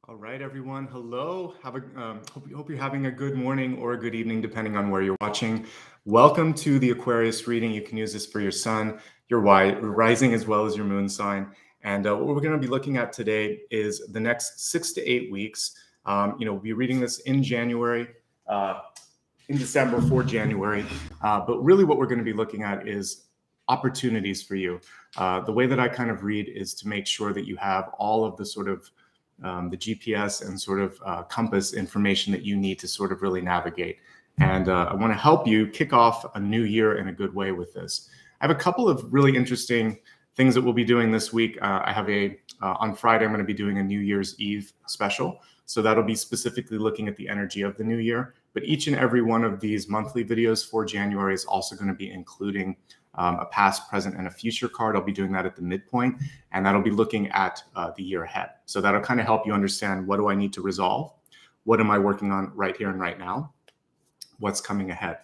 All right, everyone. Hello. Hope you're having a good morning or a good evening, depending on where you're watching. Welcome to the Aquarius reading. You can use this for your sun, your rising, as well as your moon sign. And what we're going to be looking at today is the next 6 to 8 weeks. We'll be reading this in January, in December for January. But really, what we're going to be looking at is opportunities for you. The way that I kind of read is to make sure that you have all of the sort of the GPS and sort of compass information that you need to sort of really navigate. And I want to help you kick off a new year in a good way with this. I have a couple of really interesting things that we'll be doing this week. I have on Friday, I'm going to be doing a New Year's Eve special. So that'll be specifically looking at the energy of the new year. But each and every one of these monthly videos for January is also going to be including a past, present, and a future card. I'll be doing that at the midpoint, and that'll be looking at the year ahead. So that'll kind of help you understand, what do I need to resolve? What am I working on right here and right now? What's coming ahead?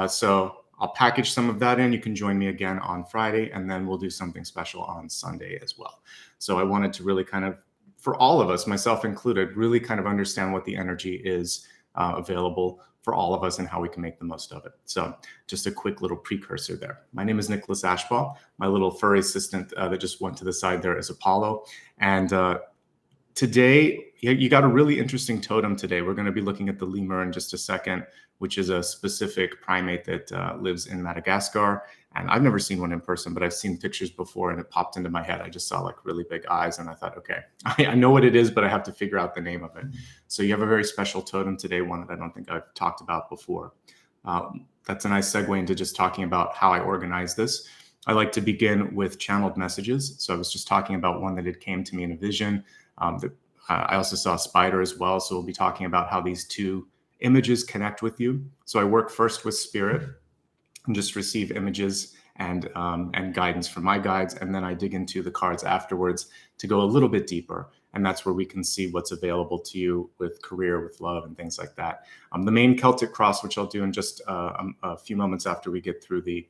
So I'll package some of that in. You can join me again on Friday, and then we'll do something special on Sunday as well. So I wanted to really kind of, for all of us, myself included, really kind of understand what the energy is available for all of us and how we can make the most of it. So just a quick little precursor there. My name is Nicholas Ashbaugh. My little furry assistant that just went to the side there is Apollo. And today, you got a really interesting totem today. We're going to be looking at the Lemur in just a second, which is a specific primate that lives in Madagascar. And I've never seen one in person, but I've seen pictures before, and it popped into my head. I just saw like really big eyes, and I thought, okay, I know what it is, but I have to figure out the name of it. So you have a very special totem today, one that I don't think I've talked about before. That's a nice segue into just talking about how I organize this. I like to begin with channeled messages. So I was just talking about one that had came to me in a vision. I also saw a spider as well. So we'll be talking about how these two images connect with you. So I work first with spirit and just receive images and guidance from my guides. And then I dig into the cards afterwards to go a little bit deeper. And that's where we can see what's available to you with career, with love, and things like that. The main Celtic Cross, which I'll do in just a few moments after we get through the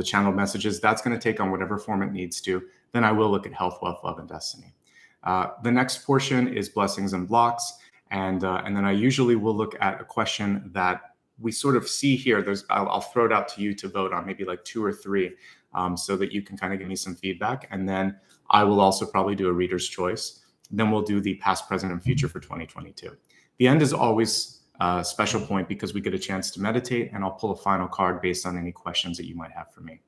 channeled messages, that's going to take on whatever form it needs to. Then I will look at health, wealth, love, and destiny. The next portion is blessings and blocks. And then I usually will look at a question that we sort of see here. I'll throw it out to you to vote on, maybe like 2 or 3, so that you can kind of give me some feedback. And then I will also probably do a reader's choice. Then we'll do the past, present, and future for 2022. The end is always a special point because we get a chance to meditate, and I'll pull a final card based on any questions that you might have for me.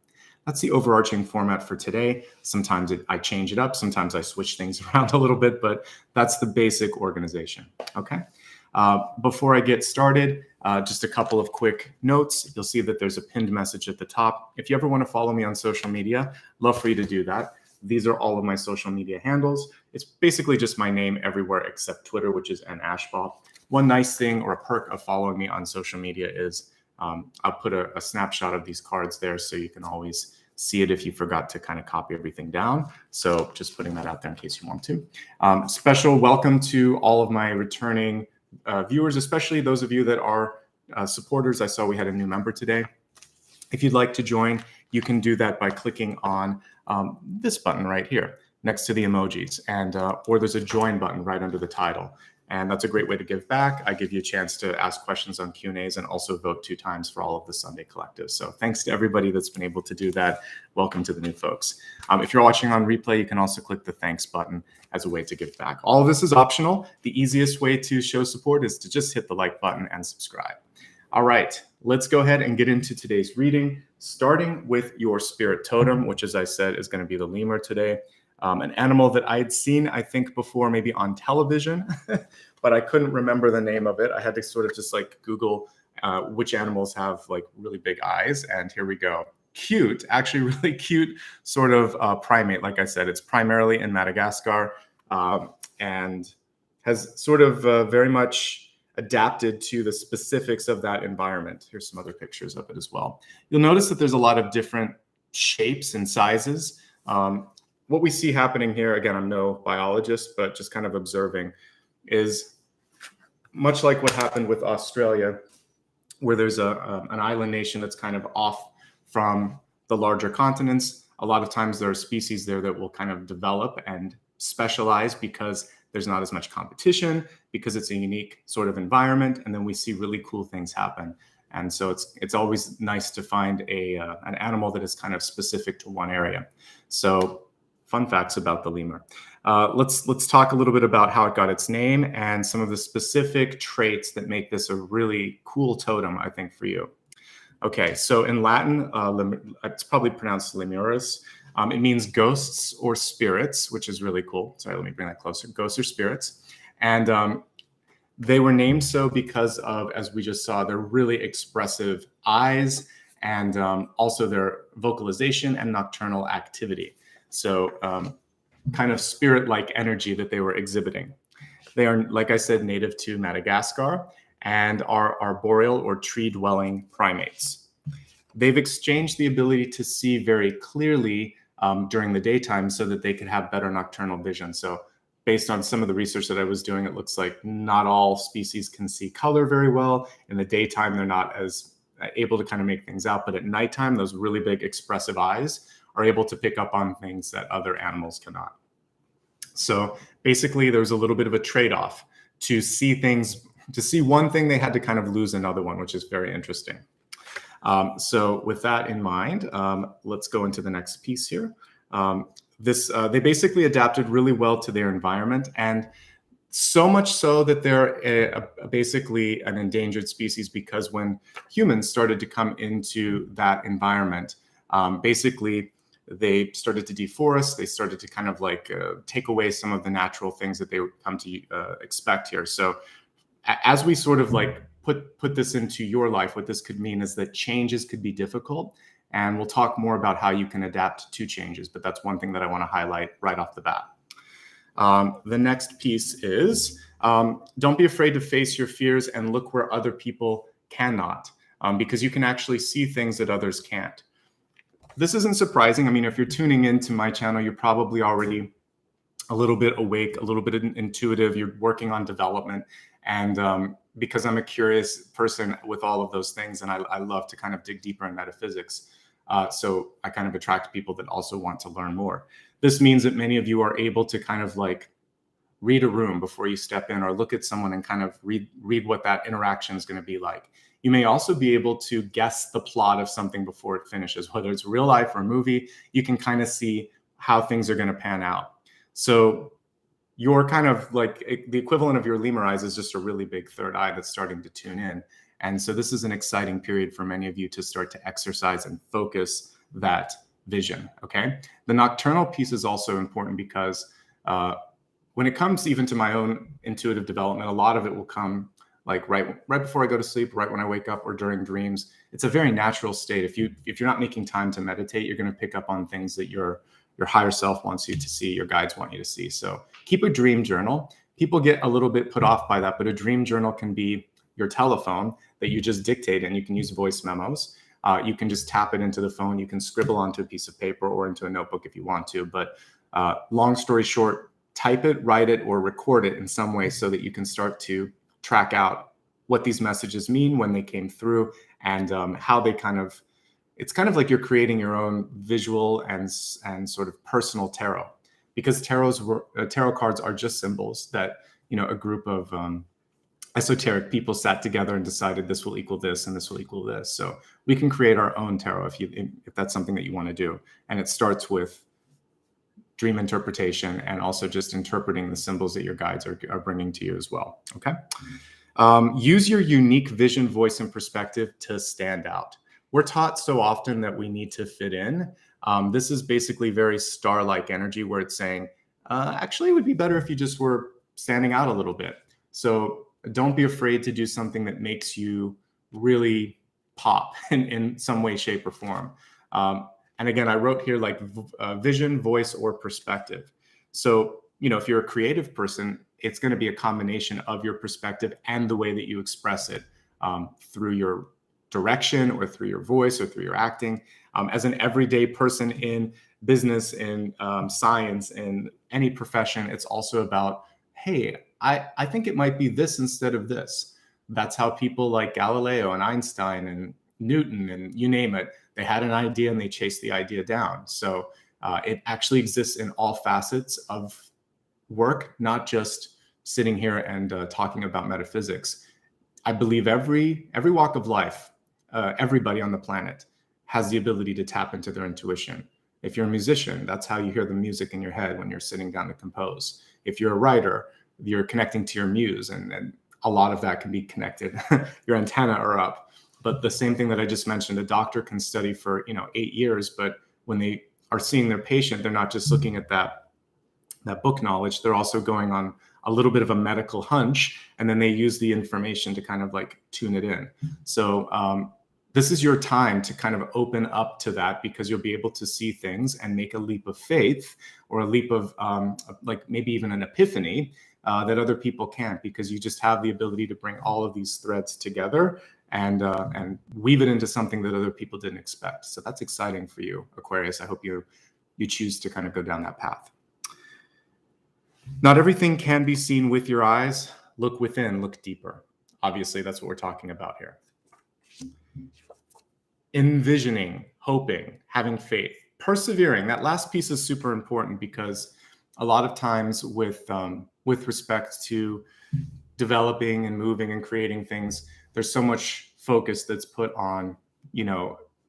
That's the overarching format for today. Sometimes I change it up. Sometimes I switch things around a little bit, but that's the basic organization. Okay. Before I get started, just a couple of quick notes. You'll see that there's a pinned message at the top. If you ever want to follow me on social media, love for you to do that. These are all of my social media handles. It's basically just my name everywhere except Twitter, which is @Ashbaugh. One nice thing or a perk of following me on social media is I'll put a snapshot of these cards there so you can always see it if you forgot to kind of copy everything down. So just putting that out there in case you want to. Special welcome to all of my returning viewers, especially those of you that are supporters. I saw we had a new member today. If you'd like to join, you can do that by clicking on this button right here next to the emojis, and or there's a join button right under the title. And that's a great way to give back. I give you a chance to ask questions on Q&As and also vote 2 times for all of the Sunday collectives. So thanks to everybody that's been able to do that. Welcome to the new folks. If you're watching on replay, you can also click the thanks button as a way to give back. All of this is optional. The easiest way to show support is to just hit the like button and subscribe. All right, let's go ahead and get into today's reading, starting with your spirit totem, which, as I said, is going to be the lemur today. An animal that I had seen, I think, before, maybe on television, but I couldn't remember the name of it. I had to sort of just like Google which animals have like really big eyes, and here we go. Cute, actually really cute sort of primate. Like I said, it's primarily in Madagascar and has sort of very much adapted to the specifics of that environment. Here's some other pictures of it as well. You'll notice that there's a lot of different shapes and sizes. What we see happening here, again, I'm no biologist, but just kind of observing, is much like what happened with Australia, where there's an island nation that's kind of off from the larger continents. A lot of times there are species there that will kind of develop and specialize because there's not as much competition because it's a unique sort of environment, and then we see really cool things happen. And so it's always nice to find an animal that is kind of specific to one area. So fun facts about the lemur. Let's talk a little bit about how it got its name and some of the specific traits that make this a really cool totem, I think, for you. Okay, so in Latin, it's probably pronounced lemurus. It means ghosts or spirits, which is really cool. Sorry, let me bring that closer. Ghosts or spirits. And they were named so because of, as we just saw, their really expressive eyes and also their vocalization and nocturnal activity. So kind of spirit-like energy that they were exhibiting. They are, like I said, native to Madagascar and are arboreal or tree-dwelling primates. They've exchanged the ability to see very clearly during the daytime so that they could have better nocturnal vision. So based on some of the research that I was doing, it looks like not all species can see color very well. In the daytime, they're not as able to kind of make things out, but at nighttime, those really big expressive eyes are able to pick up on things that other animals cannot. So basically, there's a little bit of a trade-off. To see things, to see one thing, they had to kind of lose another one, which is very interesting. So with that in mind, let's go into the next piece here. They basically adapted really well to their environment, and so much so that they're basically an endangered species, because when humans started to come into that environment, basically they started to deforest. They started to kind of like take away some of the natural things that they would come to expect here. So as we sort of like put this into your life, what this could mean is that changes could be difficult. And we'll talk more about how you can adapt to changes. But that's one thing that I want to highlight right off the bat. The next piece is don't be afraid to face your fears and look where other people cannot, because you can actually see things that others can't. This isn't surprising. I mean, if you're tuning into my channel, you're probably already a little bit awake, a little bit intuitive. You're working on development. And because I'm a curious person with all of those things, and I love to kind of dig deeper in metaphysics. So I kind of attract people that also want to learn more. This means that many of you are able to kind of like read a room before you step in, or look at someone and kind of read what that interaction is going to be like. You may also be able to guess the plot of something before it finishes, whether it's real life or a movie. You can kind of see how things are going to pan out. So you're kind of like the equivalent of your lemur eyes is just a really big third eye that's starting to tune in. And so this is an exciting period for many of you to start to exercise and focus that vision, okay? The nocturnal piece is also important because when it comes even to my own intuitive development, a lot of it will come like right before I go to sleep, right when I wake up, or during dreams. It's a very natural state. If you're not making time to meditate, you're going to pick up on things that your higher self wants you to see, your guides want you to see. So keep a dream journal. People get a little bit put off by that, but a dream journal can be your telephone that you just dictate, and you can use voice memos. You can just tap it into the phone. You can scribble onto a piece of paper or into a notebook if you want to. But long story short, type it, write it, or record it in some way so that you can start to track out what these messages mean, when they came through, and how they kind of, it's kind of like you're creating your own visual and sort of personal tarot, because tarot cards are just symbols that, you know, a group of esoteric people sat together and decided this will equal this and this will equal this. So we can create our own tarot if that's something that you want to do. And it starts with dream interpretation and also just interpreting the symbols that your guides are bringing to you as well. Okay. Use your unique vision, voice, and perspective to stand out. We're taught so often that we need to fit in. This is basically very star-like energy, where it's saying, actually, it would be better if you just were standing out a little bit. So don't be afraid to do something that makes you really pop in some way, shape, or form. And again, I wrote here like vision, voice, or perspective. So, you know, if you're a creative person, it's going to be a combination of your perspective and the way that you express it through your direction, or through your voice, or through your acting. As an everyday person in business, in science, in any profession, it's also about, hey, I think it might be this instead of this. That's how people like Galileo and Einstein and Newton and you name it, they had an idea and they chased the idea down. So it actually exists in all facets of work, not just sitting here and talking about metaphysics. I believe every walk of life, everybody on the planet has the ability to tap into their intuition. If you're a musician, that's how you hear the music in your head when you're sitting down to compose. If you're a writer, you're connecting to your muse, and a lot of that can be connected. Your antenna are up. But the same thing that I just mentioned, a doctor can study for 8 years, but when they are seeing their patient, they're not just looking at that book knowledge. They're also going on a little bit of a medical hunch, and then they use the information to kind of like tune it in. So this is your time to kind of open up to that, because you'll be able to see things and make a leap of faith, or a leap of like maybe even an epiphany that other people can't, because you just have the ability to bring all of these threads together and weave it into something that other people didn't expect. So that's exciting for you, Aquarius. I hope you choose to kind of go down that path. Not everything can be seen with your eyes. Look within, look deeper. Obviously, that's what we're talking about here. Envisioning, hoping, having faith, persevering. That last piece is super important, because a lot of times with respect to developing and moving and creating things, there's so much focus that's put on,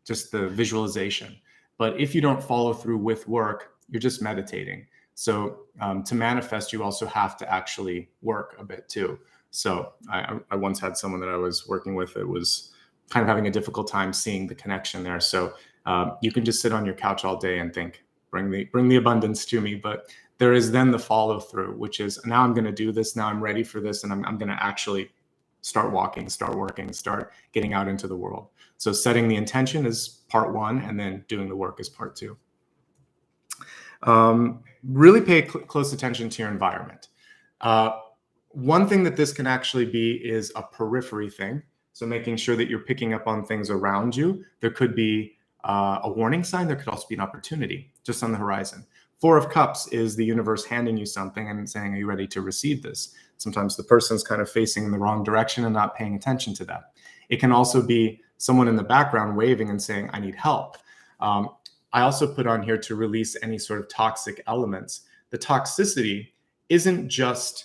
just the visualization. But if you don't follow through with work, you're just meditating. So to manifest, you also have to actually work a bit too. So I once had someone that I was working with that was kind of having a difficult time seeing the connection there. So you can just sit on your couch all day and think, bring the abundance to me. But there is then the follow through, which is, now I'm going to do this. Now I'm ready for this. And I'm going to actually start walking, start working, start getting out into the world. So setting the intention is part one, and then doing the work is part two. Really pay close attention to your environment. One thing that this can actually be is a periphery thing. So making sure that you're picking up on things around you. There could be a warning sign. There could also be an opportunity just on the horizon. 4 of Cups is the universe handing you something and saying, are you ready to receive this? Sometimes the person's kind of facing in the wrong direction and not paying attention to that. It can also be someone in the background waving and saying, I need help. I also put on here to release any sort of toxic elements. The toxicity isn't just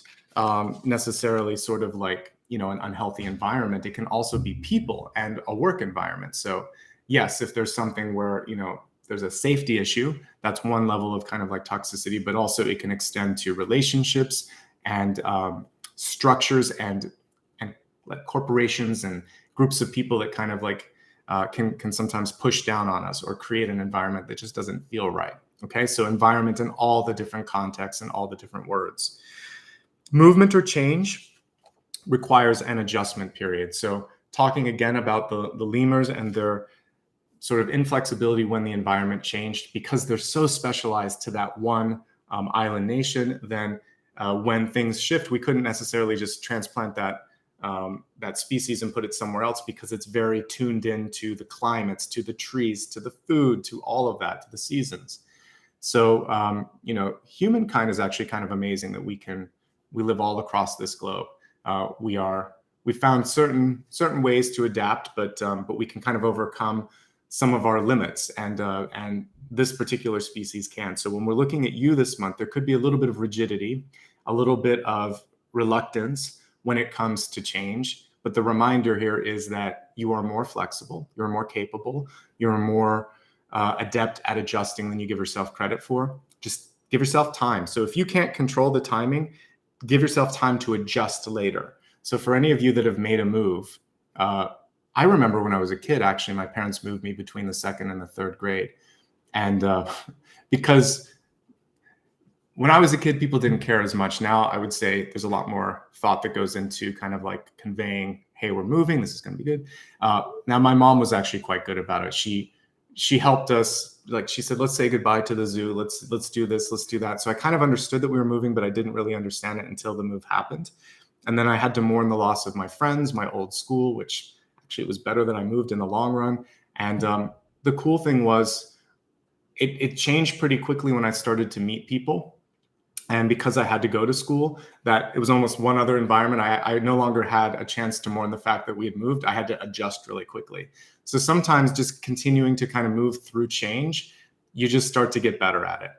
necessarily sort of like, an unhealthy environment. It can also be people and a work environment. So yes, if there's something where, there's a safety issue, that's one level of kind of like toxicity, but also it can extend to relationships and structures and like corporations and groups of people that kind of like can sometimes push down on us or create an environment that just doesn't feel right. Okay, so environment in all the different contexts and all the different words. Movement or change requires an adjustment period. So talking again about the lemurs and their sort of inflexibility when the environment changed, because they're so specialized to that one island nation, then when things shift, we couldn't necessarily just transplant that species and put it somewhere else, because it's very tuned into the climates, to the trees, to the food, to all of that, to the seasons. So, humankind is actually kind of amazing that we live all across this globe. We found certain ways to adapt, but we can kind of overcome some of our limits, and this particular species can. So when we're looking at you this month, there could be a little bit of rigidity, a little bit of reluctance when it comes to change. But the reminder here is that you are more flexible, you're more capable, you're more adept at adjusting than you give yourself credit for. Just give yourself time. So if you can't control the timing, give yourself time to adjust later. So for any of you that have made a move, I remember when I was a kid, actually, my parents moved me between the 2nd and the 3rd grade. And because when I was a kid, people didn't care as much. Now I would say there's a lot more thought that goes into kind of like conveying, hey, we're moving, this is going to be good. Now my mom was actually quite good about it. She helped us. Like she said, let's say goodbye to the zoo. Let's do this, let's do that. So I kind of understood that we were moving, but I didn't really understand it until the move happened. And then I had to mourn the loss of my friends, my old school, which actually it was better that I moved in the long run. And the cool thing was it changed pretty quickly when I started to meet people. And because I had to go to school, that it was almost one other environment. I no longer had a chance to mourn the fact that we had moved. I had to adjust really quickly. So sometimes just continuing to kind of move through change, you just start to get better at it.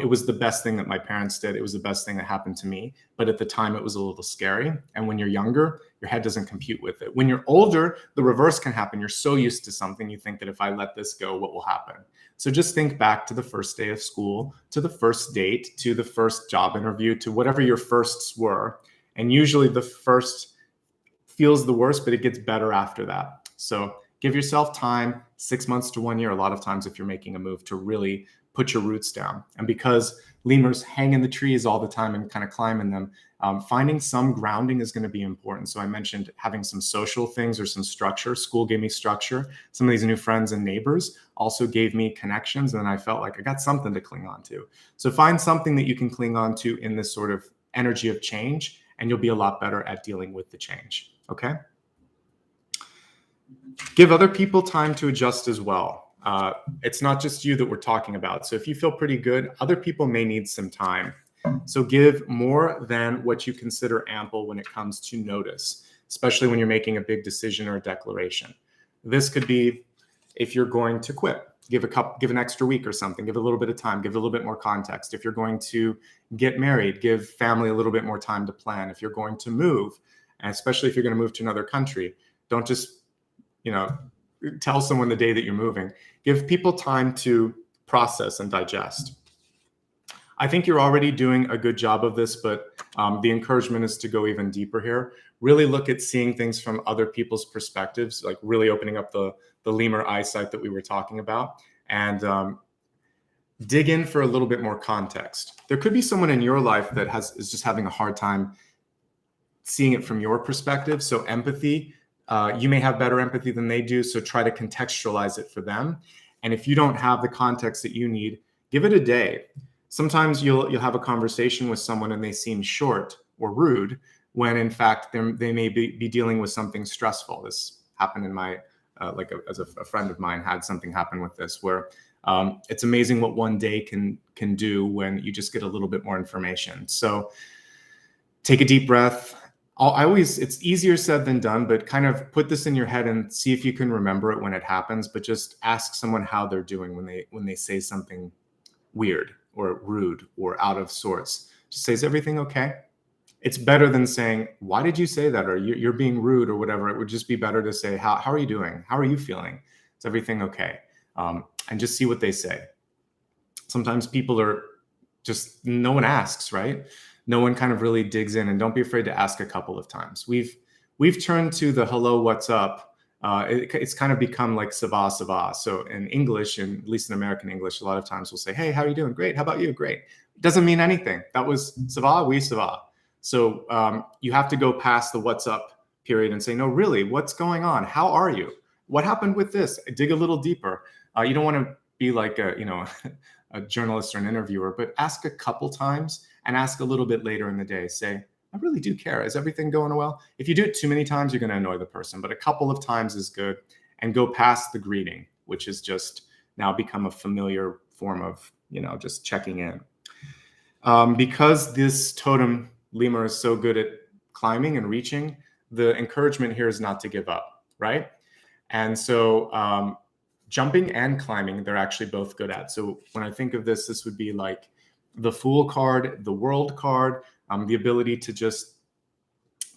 It was the best thing that my parents did. It was the best thing that happened to me. But at the time, it was a little scary. And when you're younger, your head doesn't compute with it. When you're older, the reverse can happen. You're so used to something, you think that if I let this go, what will happen? So just think back to the first day of school, to the first date, to the first job interview, to whatever your firsts were. And usually the first feels the worst, but it gets better after that. So give yourself time, 6 months to 1 year, a lot of times if you're making a move, to really put your roots down. And because lemurs hang in the trees all the time and kind of climb in them, finding some grounding is going to be important. So I mentioned having some social things or some structure. School gave me structure. Some of these new friends and neighbors also gave me connections, and I felt like I got something to cling on to. So find something that you can cling on to in this sort of energy of change, and you'll be a lot better at dealing with the change. Okay? Give other people time to adjust as well. It's not just you that we're talking about. So if you feel pretty good, other people may need some time. So give more than what you consider ample when it comes to notice, especially when you're making a big decision or a declaration. This could be if you're going to quit, give an extra week or something, give a little bit of time, give a little bit more context. If you're going to get married, give family a little bit more time to plan. If you're going to move, and especially if you're going to move to another country, don't just, tell someone the day that you're moving. Give people time to process and digest. I think you're already doing a good job of this, but the encouragement is to go even deeper here. Really look at seeing things from other people's perspectives, like really opening up the lemur eyesight that we were talking about, and dig in for a little bit more context. There could be someone in your life that is just having a hard time seeing it from your perspective. So empathy, you may have better empathy than they do, so try to contextualize it for them. And if you don't have the context that you need, give it a day. Sometimes you'll have a conversation with someone and they seem short or rude, when in fact they may be dealing with something stressful. This happened in my, as a friend of mine had something happen with this, where it's amazing what one day can do when you just get a little bit more information. So take a deep breath. It's easier said than done, but kind of put this in your head and see if you can remember it when it happens. But just ask someone how they're doing when they say something weird or rude or out of sorts. Just say, is everything okay? It's better than saying, why did you say that? Or you're being rude or whatever. It would just be better to say, how are you doing? How are you feeling? Is everything okay? And just see what they say. Sometimes people are just, no one asks, right? No one kind of really digs in, and don't be afraid to ask a couple of times. We've turned to the hello, what's up. It's kind of become like ça va, ça va. So in English, and at least in American English, a lot of times we'll say, hey, how are you doing? Great. How about you? Great. It doesn't mean anything. That was ça va, oui, ça va. So you have to go past the what's up period and say, no, really, what's going on? How are you? What happened with this? Dig a little deeper. You don't want to be like a journalist or an interviewer, but ask a couple times and ask a little bit later in the day. Say, I really do care. Is everything going well? If you do it too many times, you're going to annoy the person, but a couple of times is good. And go past the greeting, which has just now become a familiar form of, just checking in. Because this totem lemur is so good at climbing and reaching, the encouragement here is not to give up, right? And so jumping and climbing, they're actually both good at. So when I think of this would be like the Fool card, the World card, the ability to just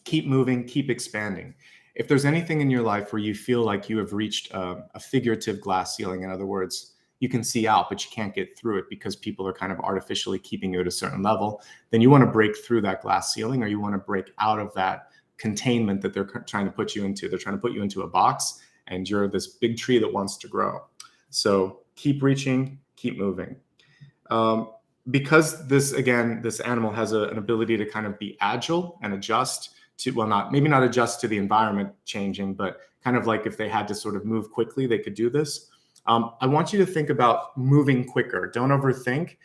keep moving, keep expanding. If there's anything in your life where you feel like you have reached a figurative glass ceiling, in other words, you can see out, but you can't get through it because people are kind of artificially keeping you at a certain level, then you want to break through that glass ceiling, or you want to break out of that containment that they're trying to put you into. They're trying to put you into a box, and you're this big tree that wants to grow. So keep reaching, keep moving. Because this animal has an ability to kind of be agile and adjust to, maybe not adjust to the environment changing, but kind of like if they had to sort of move quickly, they could do this. I want you to think about moving quicker. Don't overthink.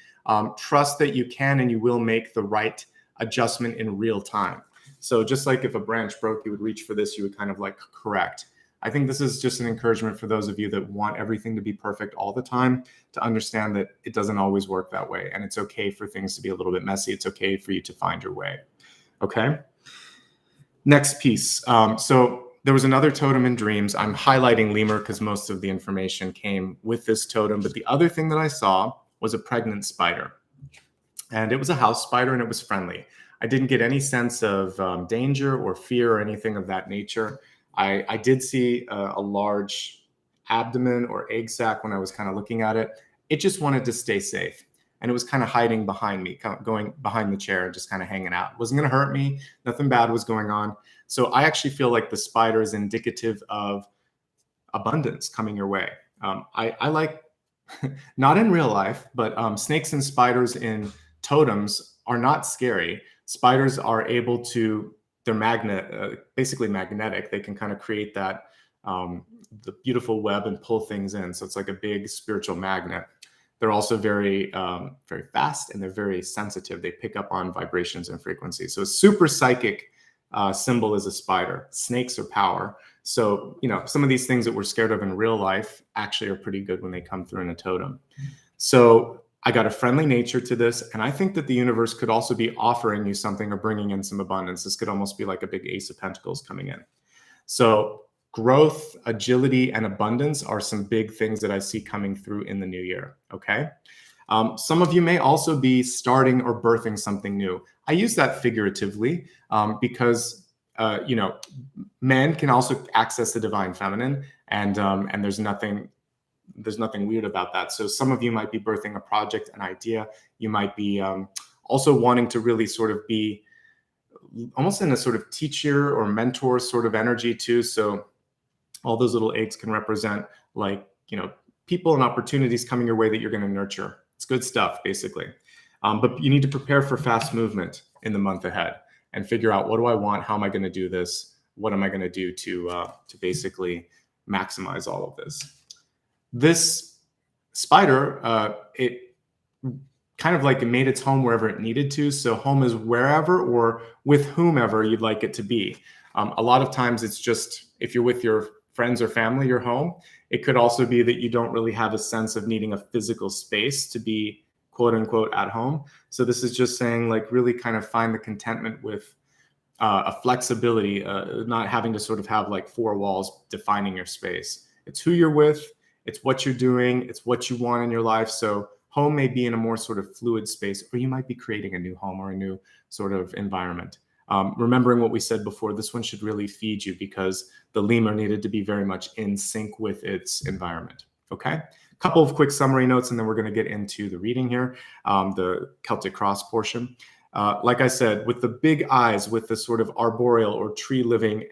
Trust that you can and you will make the right adjustment in real time. So just like if a branch broke, you would reach for this, you would kind of like correct. I think this is just an encouragement for those of you that want everything to be perfect all the time, to understand that it doesn't always work that way. And it's okay for things to be a little bit messy. It's okay for you to find your way. Okay. Next piece. So there was another totem in dreams. I'm highlighting lemur because most of the information came with this totem. But the other thing that I saw was a pregnant spider. And it was a house spider, and it was friendly. I didn't get any sense of danger or fear or anything of that nature. I did see a large abdomen or egg sac when I was kind of looking at it. It just wanted to stay safe. And it was kind of hiding behind me, kind of going behind the chair and just kind of hanging out. It wasn't going to hurt me. Nothing bad was going on. So I actually feel like the spider is indicative of abundance coming your way. I like, not in real life, but snakes and spiders in totems are not scary. Spiders are able to, they're basically magnetic. They can kind of create that, the beautiful web and pull things in. So it's like a big spiritual magnet. They're also very, very fast, and they're very sensitive. They pick up on vibrations and frequencies. So a super psychic symbol is a spider. Snakes are power. So, you know, some of these things that we're scared of in real life actually are pretty good when they come through in a totem. So I got a friendly nature to this. And I think that the universe could also be offering you something or bringing in some abundance. This could almost be like a big Ace of Pentacles coming in. So growth, agility, and abundance are some big things that I see coming through in the new year. Okay. Some of you may also be starting or birthing something new. I use that figuratively because, you know, men can also access the divine feminine, and there's nothing weird about that. So some of you might be birthing a project, an idea. You might be also wanting to really sort of be almost in a sort of teacher or mentor sort of energy too. So all those little eggs can represent, like, you know, people and opportunities coming your way that you're going to nurture. It's good stuff, basically. But you need to prepare for fast movement in the month ahead and figure out, what do I want? How am I going to do this? What am I going to do to basically maximize all of this? This spider, it kind of like it made its home wherever it needed to. So home is wherever or with whomever you'd like it to be. A lot of times it's just, if you're with your friends or family, your home. It could also be that you don't really have a sense of needing a physical space to be quote unquote at home. So this is just saying, like, really kind of find the contentment with a flexibility, not having to sort of have like four walls defining your space. It's who you're with, it's what you're doing, it's what you want in your life. So home may be in a more sort of fluid space, or you might be creating a new home or a new sort of environment. Remembering what we said before, this one should really feed you, because the lemur needed to be very much in sync with its environment. Okay, a couple of quick summary notes, and then we're going to get into the reading here, the Celtic Cross portion. Like I said, with the big eyes, with the sort of arboreal or tree living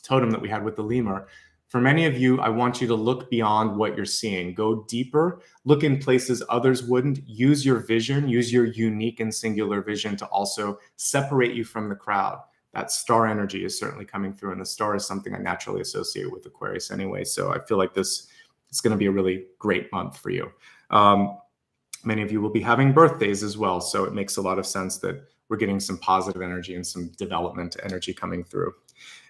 totem that we had with the lemur, for many of you, I want you to look beyond what you're seeing. Go deeper, look in places others wouldn't. Use your vision, use your unique and singular vision to also separate you from the crowd. That star energy is certainly coming through, and the star is something I naturally associate with Aquarius anyway. So I feel like this is going to be a really great month for you. Many of you will be having birthdays as well, so it makes a lot of sense that we're getting some positive energy and some development energy coming through.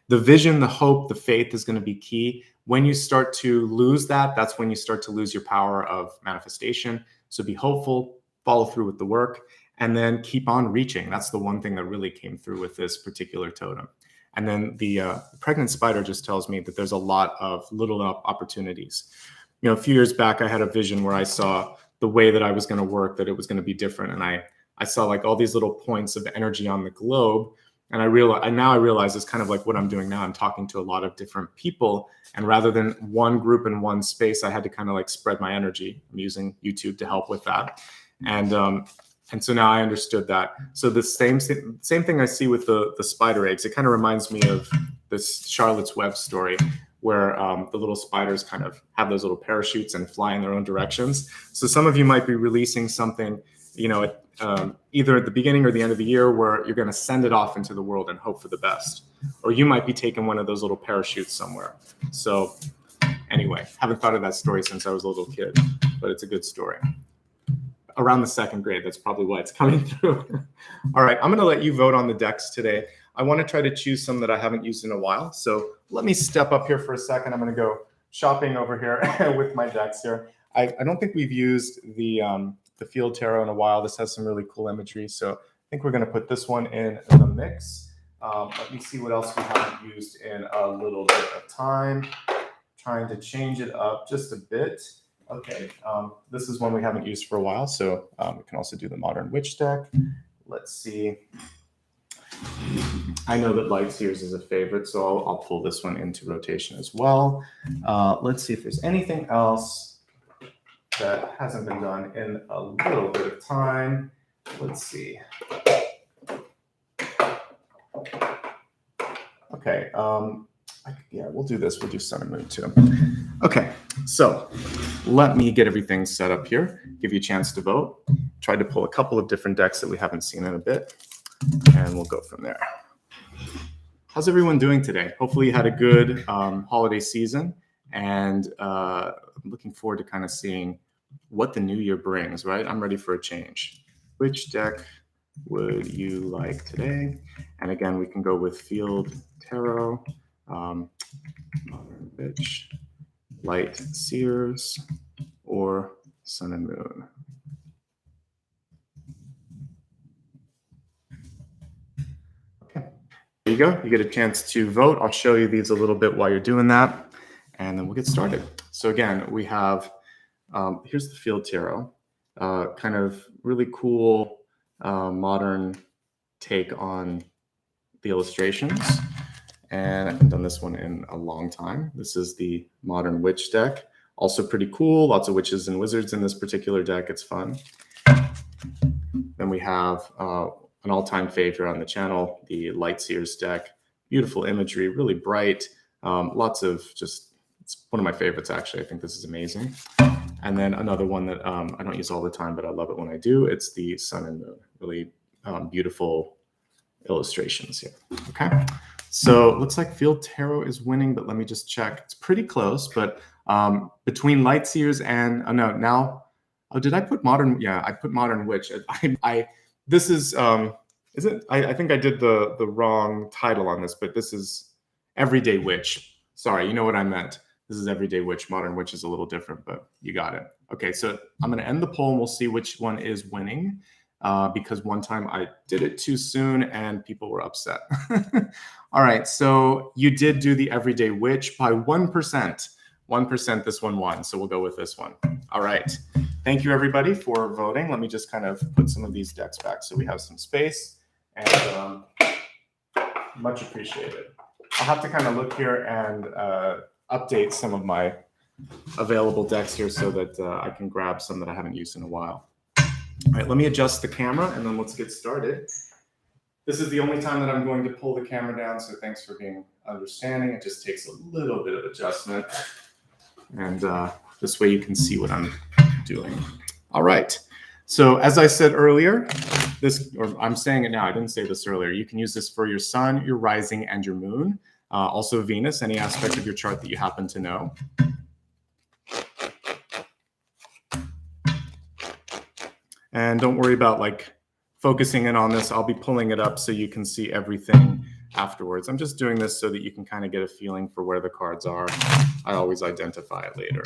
The vision, the hope, the faith is going to be key. When you start to lose that, that's when you start to lose your power of manifestation. So be hopeful, follow through with the work, and then keep on reaching. That's the one thing that really came through with this particular totem. And then the pregnant spider just tells me that there's a lot of little opportunities. You know, a few years back, I had a vision where I saw the way that I was going to work, that it was going to be different. And I saw like all these little points of energy on the globe. And I realize it's kind of like what I'm doing now. I'm talking to a lot of different people, and rather than one group in one space, I had to kind of like spread my energy. I'm using YouTube to help with that. And so now I understood that. So the same thing I see with the spider eggs, it kind of reminds me of this Charlotte's Web story, where the little spiders kind of have those little parachutes and fly in their own directions. So some of you might be releasing something, you know, either at the beginning or the end of the year, where you're going to send it off into the world and hope for the best. Or you might be taking one of those little parachutes somewhere. So anyway, haven't thought of that story since I was a little kid, but it's a good story. Around the second grade, that's probably why it's coming through. All right, I'm going to let you vote on the decks today. I want to try to choose some that I haven't used in a while. So let me step up here for a second. I'm going to go shopping over here with my decks here. I don't think we've used the field tarot in a while. This has some really cool imagery. So I think we're going to put this one in the mix. Let me see what else we haven't used in a little bit of time. Trying to change it up just a bit. Okay, this is one we haven't used for a while, so we can also do the Modern Witch deck. Let's see. I know that Lightseers is a favorite, so I'll pull this one into rotation as well. Let's see if there's anything else that hasn't been done in a little bit of time. Let's see. Okay, yeah, we'll do this. We'll do Sun and Moon too. Okay, so let me get everything set up here, give you a chance to vote. Tried to pull a couple of different decks that we haven't seen in a bit, and we'll go from there. How's everyone doing today? Hopefully you had a good holiday season, and I'm looking forward to kind of seeing what the new year brings, right? I'm ready for a change. Which deck would you like today? And again, we can go with Field Tarot, Modern Witch, Light Seers, or Sun and Moon. Okay, there you go. You get a chance to vote. I'll show you these a little bit while you're doing that, and then we'll get started. So again, we have, here's the Field Tarot, kind of really cool modern take on the illustrations. And I haven't done this one in a long time. This is the Modern Witch deck. Also pretty cool. Lots of witches and wizards in this particular deck. It's fun. Then we have an all-time favorite on the channel, the Lightseers deck. Beautiful imagery, really bright. Lots of just, it's one of my favorites, actually. I think this is amazing. And then another one that I don't use all the time, but I love it when I do. It's the Sun and Moon. Really beautiful illustrations here. Okay. So it looks like Field Tarot is winning, but let me just check. It's pretty close, but between Lightseers and, oh no, now, oh, did I put Modern? Yeah, I put Modern Witch. This is, I think I did the wrong title on this, but this is Everyday Witch. Sorry, you know what I meant. This is Everyday Witch. Modern Witch is a little different, but you got it. Okay, so I'm going to end the poll and we'll see which one is winning because one time I did it too soon and people were upset. All right, so you did do the Everyday Witch by 1%. 1% this one won, so we'll go with this one. All right, thank you everybody for voting. Let me just kind of put some of these decks back so we have some space, and much appreciated. I'll have to kind of look here and update some of my available decks here so that I can grab some that I haven't used in a while. All right, let me adjust the camera and then let's get started. This is the only time that I'm going to pull the camera down, so thanks for being understanding. It just takes a little bit of adjustment, and this way you can see what I'm doing. All right, so as I said earlier, or I'm saying it now, I didn't say this earlier, you can use this for your sun, your rising, and your moon. Also Venus, any aspect of your chart that you happen to know. And don't worry about like focusing in on this. I'll be pulling it up so you can see everything afterwards. I'm just doing this so that you can kind of get a feeling for where the cards are. I always identify it later.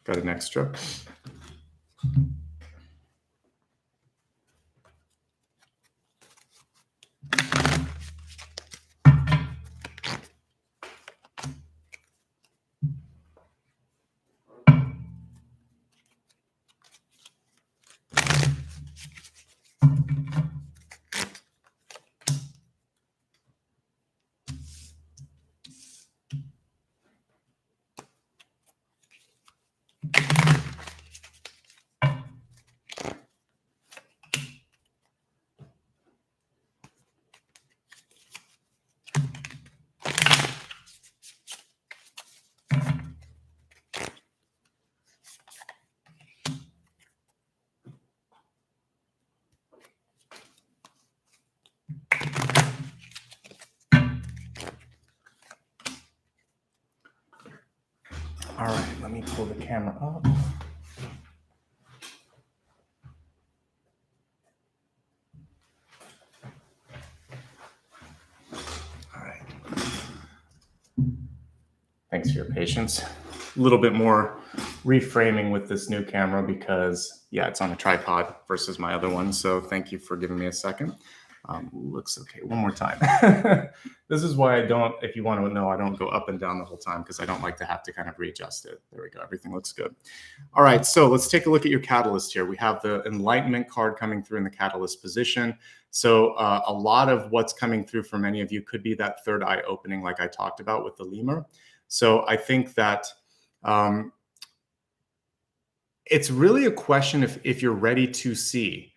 Got an extra. pull the camera up. All right. Thanks for your patience. A little bit more reframing with this new camera because, yeah, it's on a tripod versus my other one. So thank you for giving me a second. Looks okay. One more time. This is why I don't, if you want to know, I don't go up and down the whole time because I don't like to have to kind of readjust it. There we go. Everything looks good. All right. So let's take a look at your catalyst here. We have the Enlightenment card coming through in the catalyst position. So a lot of what's coming through for many of you could be that third eye opening like I talked about with the lemur. So I think that it's really a question if you're ready to see.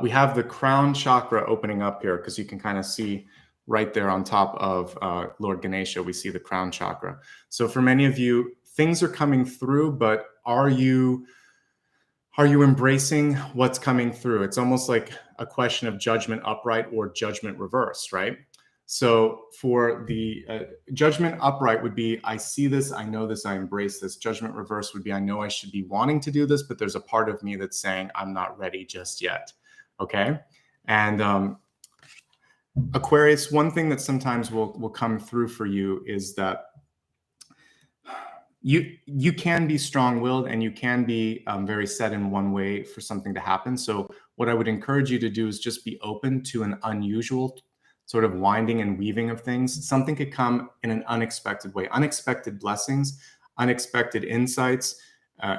We have the crown chakra opening up here because you can kind of see right there on top of Lord Ganesha, we see the crown chakra. So for many of you, things are coming through, but are you embracing what's coming through? It's almost like a question of judgment upright or judgment reversed, right? So for the judgment upright would be, I see this, I know this, I embrace this. Judgment reverse would be, I know I should be wanting to do this, but there's a part of me that's saying, I'm not ready just yet. Okay. And Aquarius, one thing that sometimes will come through for you is that you can be strong-willed and you can be very set in one way for something to happen. So what I would encourage you to do is just be open to an unusual sort of winding and weaving of things. Something could come in an unexpected way, unexpected blessings, unexpected insights,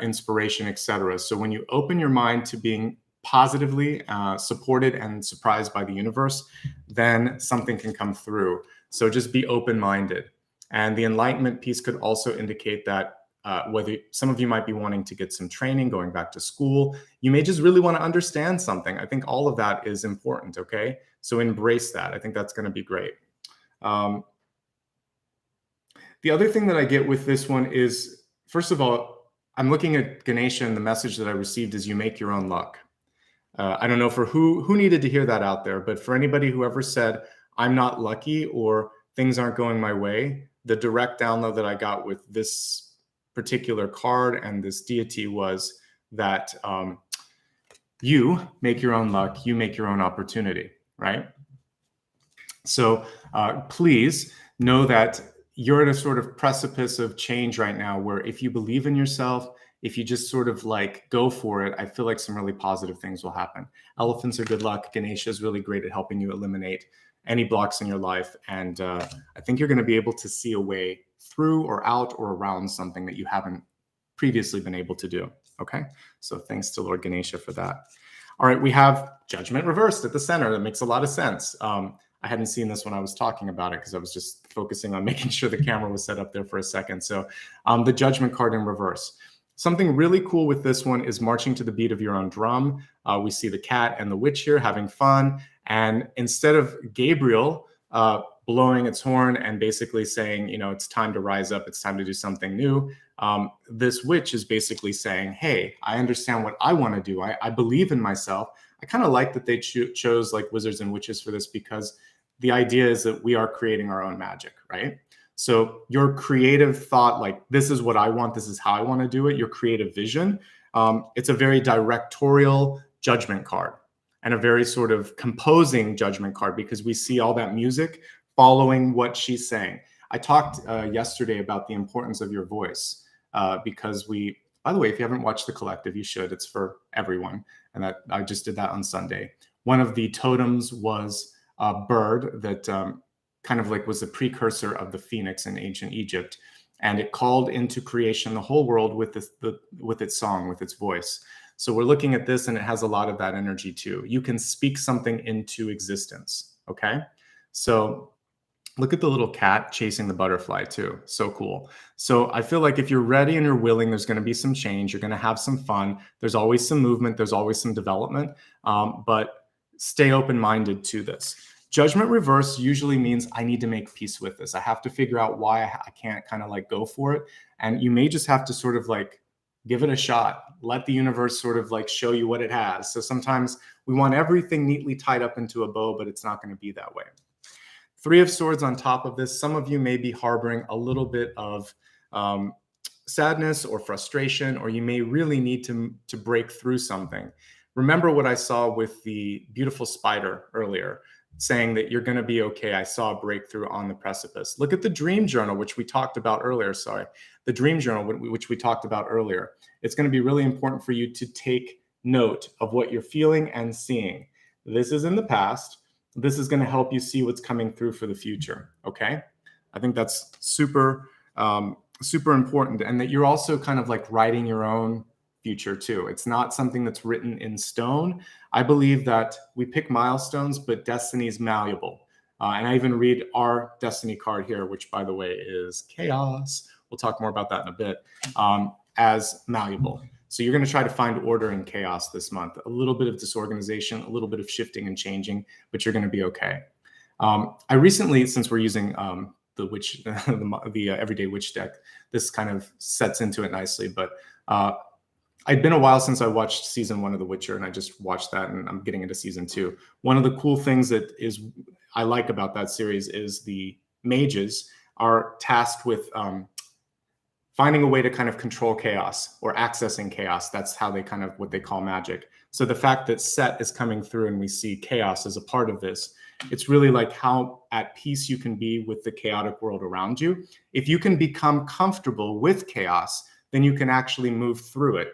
inspiration, etc. So when you open your mind to being positively supported and surprised by the universe, then something can come through. So just be open-minded. And the enlightenment piece could also indicate that whether some of you might be wanting to get some training, going back to school, you may just really want to understand something. I think all of that is important, okay? So embrace that. I think that's going to be great. The other thing that I get with this one is, first of all, I'm looking at Ganesha and the message that I received is you make your own luck. I don't know for who needed to hear that out there, but for anybody who ever said, I'm not lucky or things aren't going my way, the direct download that I got with this particular card and this deity was that you make your own luck, you make your own opportunity, right? So please know that you're at a sort of precipice of change right now where if you believe in yourself, if you just sort of like go for it, I feel like some really positive things will happen. Elephants are good luck. Ganesha is really great at helping you eliminate any blocks in your life. And I think you're going to be able to see a way through or out or around something that you haven't previously been able to do. Okay. So thanks to Lord Ganesha for that. All right. We have judgment reversed at the center. That makes a lot of sense. I hadn't seen this when I was talking about it because I was just focusing on making sure the camera was set up there for a second. So the judgment card in reverse. Something really cool with this one is marching to the beat of your own drum. We see the cat and the witch here having fun. And instead of Gabriel blowing its horn and basically saying, you know, it's time to rise up, it's time to do something new, this witch is basically saying, hey, I understand what I want to do. I believe in myself. I kind of like that they chose like wizards and witches for this because the idea is that we are creating our own magic, right? So your creative thought, like, this is what I want, this is how I want to do it, your creative vision, it's a very directorial judgment card and a very sort of composing judgment card because we see all that music following what she's saying. I talked yesterday about the importance of your voice because by the way, if you haven't watched The Collective, you should. It's for everyone. And I just did that on Sunday. One of the totems was a bird that kind of like was the precursor of the phoenix in ancient Egypt. And it called into creation the whole world with its song, with its voice. So we're looking at this and it has a lot of that energy too. You can speak something into existence, okay? So look at the little cat chasing the butterfly too. So cool. So I feel like if you're ready and you're willing, there's going to be some change. You're going to have some fun. There's always some movement. There's always some development, but stay open-minded to this. Judgment reverse usually means I need to make peace with this. I have to figure out why I can't kind of like go for it. And you may just have to sort of like give it a shot. Let the universe sort of like show you what it has. So sometimes we want everything neatly tied up into a bow, but it's not going to be that way. Three of Swords on top of this. Some of you may be harboring a little bit of sadness or frustration, or you may really need to break through something. Remember what I saw with the beautiful spider earlier, saying that you're going to be okay. I saw a breakthrough on the precipice. Look at the dream journal, which we talked about earlier. The dream journal, which we talked about earlier. It's going to be really important for you to take note of what you're feeling and seeing. This is in the past. This is going to help you see what's coming through for the future. Okay. I think that's super important. And that you're also kind of like writing your own future too. It's not something that's written in stone. I believe that we pick milestones, but destiny is malleable. And I even read our destiny card here, which by the way is chaos. We'll talk more about that in a bit, as malleable. So you're going to try to find order in chaos this month, a little bit of disorganization, a little bit of shifting and changing, but you're going to be okay. I recently, since we're using the witch, the everyday witch deck, this kind of sets into it nicely. But I'd been a while since I watched season 1 of The Witcher, and I just watched that, and I'm getting into season 2. One of the cool things I like about that series is the mages are tasked with finding a way to kind of control chaos or accessing chaos. That's how they kind of what they call magic. So the fact that Set is coming through and we see chaos as a part of this, it's really like how at peace you can be with the chaotic world around you. If you can become comfortable with chaos, then you can actually move through it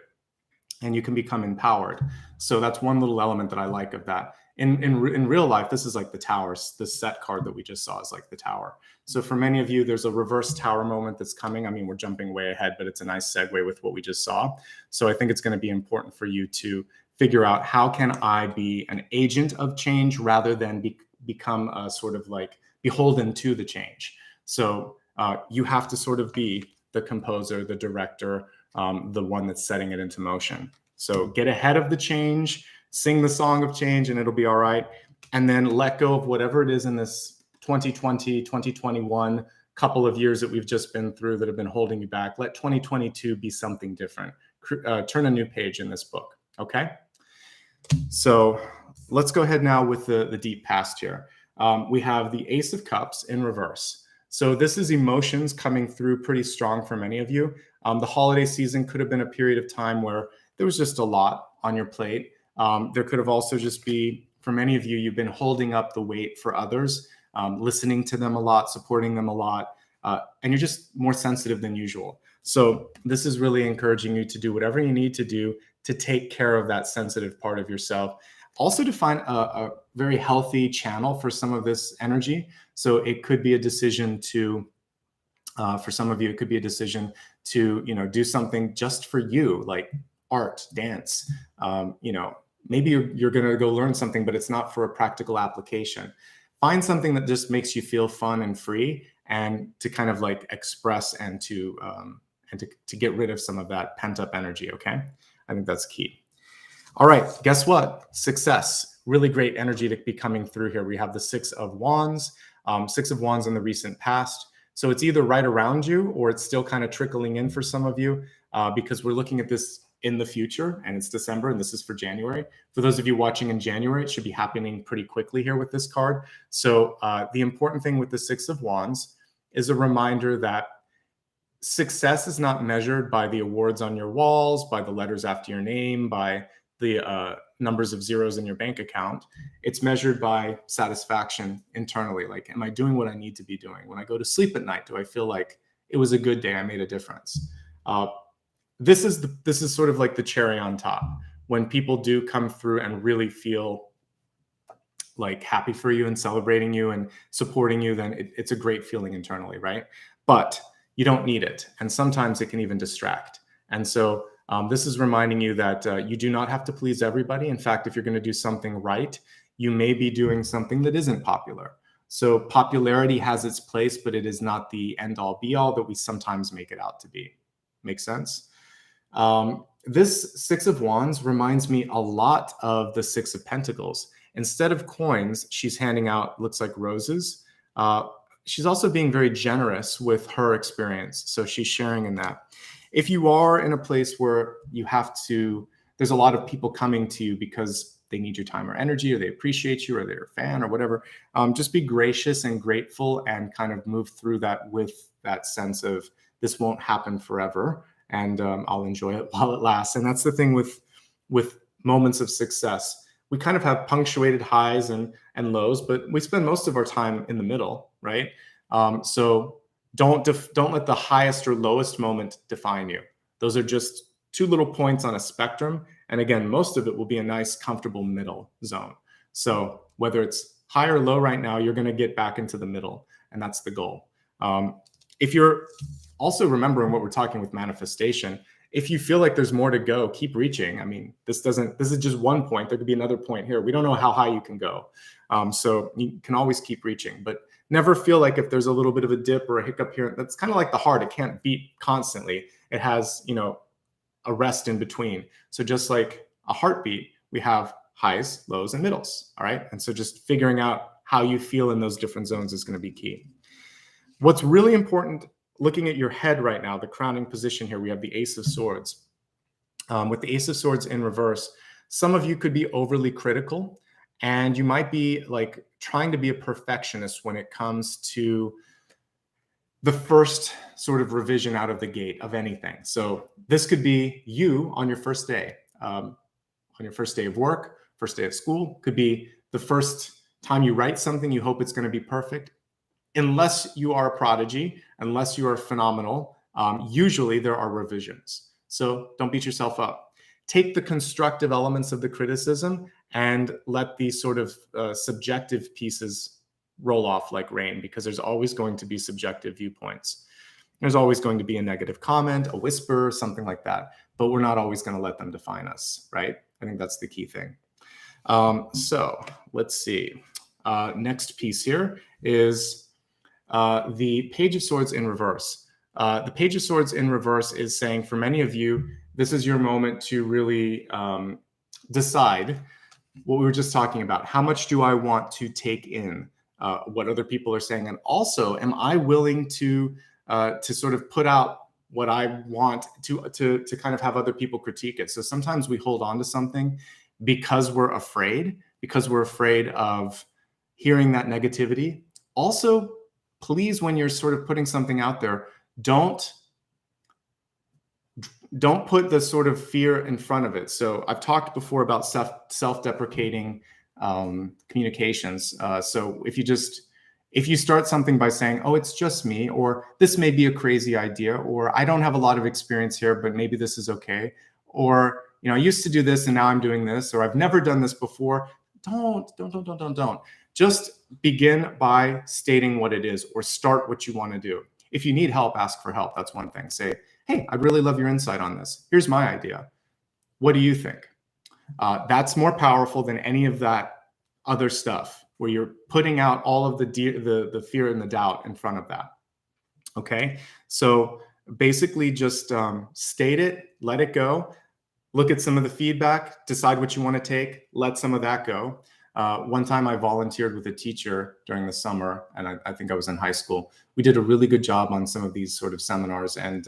and you can become empowered. So that's one little element that I like of that. In real life, this is like the towers. The Set card that we just saw is like the tower. So for many of you, there's a reverse tower moment that's coming. I mean, we're jumping way ahead, but it's a nice segue with what we just saw. So I think it's going to be important for you to figure out, how can I be an agent of change rather than become a sort of like beholden to the change. So you have to sort of be the composer, the director, the one that's setting it into motion. So get ahead of the change, sing the song of change, and it'll be all right. And then let go of whatever it is in this 2020, 2021 couple of years that we've just been through that have been holding you back. Let 2022 be something different. Turn a new page in this book. Okay. So let's go ahead now with the deep past here. We have the Ace of Cups in reverse. So this is emotions coming through pretty strong for many of you. The holiday season could have been a period of time where there was just a lot on your plate. There could have also just be, for many of you, you've been holding up the weight for others, listening to them a lot, supporting them a lot, and you're just more sensitive than usual. So this is really encouraging you to do whatever you need to do to take care of that sensitive part of yourself. Also to find a very healthy channel for some of this energy. So it could be a decision to, for some of you, it could be a decision to, do something just for you, like art, dance. Maybe you're going to go learn something, but it's not for a practical application. Find something that just makes you feel fun and free, and to kind of like express and to get rid of some of that pent up energy. Okay. I think that's key. All right. Guess what? Success. Really great energy to be coming through here. We have the Six of Wands in the recent past. So it's either right around you or it's still kind of trickling in for some of you, because we're looking at this in the future, and it's December, and this is for January. For those of you watching in January, it should be happening pretty quickly here with this card. So the important thing with the Six of Wands is a reminder that success is not measured by the awards on your walls, by the letters after your name, by the numbers of zeros in your bank account. It's measured by satisfaction internally. Like, am I doing what I need to be doing? When I go to sleep at night, do I feel like it was a good day? I made a difference. This is sort of like the cherry on top. When people do come through and really feel like happy for you and celebrating you and supporting you, then it's a great feeling internally, right? But you don't need it. And sometimes it can even distract. And so this is reminding you that you do not have to please everybody. In fact, if you're going to do something right, you may be doing something that isn't popular. So popularity has its place, but it is not the end all be all that we sometimes make it out to be. Make sense? This Six of Wands reminds me a lot of the Six of Pentacles. Instead of coins, she's handing out, looks like roses. She's also being very generous with her experience. So she's sharing in that. If you are in a place where you have to, there's a lot of people coming to you because they need your time or energy, or they appreciate you, or they're a fan or whatever, just be gracious and grateful and kind of move through that with that sense of this won't happen forever, and I'll enjoy it while it lasts. And that's the thing with moments of success. We kind of have punctuated highs and lows, but we spend most of our time in the middle, right? So don't let the highest or lowest moment define you. Those are just two little points on a spectrum. And again, most of it will be a nice, comfortable middle zone. So whether it's high or low right now, you're going to get back into the middle. And that's the goal. If you're also remembering what we're talking with manifestation, if you feel like there's more to go, keep reaching. I mean, this is just one point. There could be another point here. We don't know how high you can go. So you can always keep reaching, but never feel like if there's a little bit of a dip or a hiccup here, that's kind of like the heart. It can't beat constantly. It has, a rest in between. So just like a heartbeat, we have highs, lows, and middles. All right. And so just figuring out how you feel in those different zones is going to be key. What's really important, looking at your head right now, the crowning position here, we have the Ace of Swords. With the Ace of Swords in reverse, some of you could be overly critical, and you might be like trying to be a perfectionist when it comes to the first sort of revision out of the gate of anything. So this could be you on your first day, on your first day of work, first day of school, could be the first time you write something, you hope it's going to be perfect. Unless you are a prodigy, unless you are phenomenal, usually there are revisions. So don't beat yourself up. Take the constructive elements of the criticism and let these sort of subjective pieces roll off like rain, because there's always going to be subjective viewpoints. There's always going to be a negative comment, a whisper, something like that, but we're not always going to let them define us, right? I think that's the key thing. So let's see. Next piece here is the Page of Swords in reverse. The Page of Swords in reverse is saying, for many of you, this is your moment to really decide what we were just talking about. How much do I want to take in what other people are saying? And also, am I willing to sort of put out what I want to kind of have other people critique it? So sometimes we hold on to something because we're afraid of hearing that negativity. Also, please, when you're sort of putting something out there, don't put the sort of fear in front of it. So I've talked before about self-deprecating communications. So if you start something by saying, oh, it's just me, or this may be a crazy idea, or I don't have a lot of experience here, but maybe this is okay, or I used to do this and now I'm doing this, or I've never done this before. Don't. Just begin by stating what it is, or start what you want to do. If you need help, ask for help. That's one thing. Say, hey, I'd really love your insight on this. Here's my idea. What do you think? That's more powerful than any of that other stuff where you're putting out all of the fear and the doubt in front of that. Okay, so basically just state it, let it go, look at some of the feedback, decide what you want to take, let some of that go. One time I volunteered with a teacher during the summer, and I think I was in high school. We did a really good job on some of these sort of seminars, and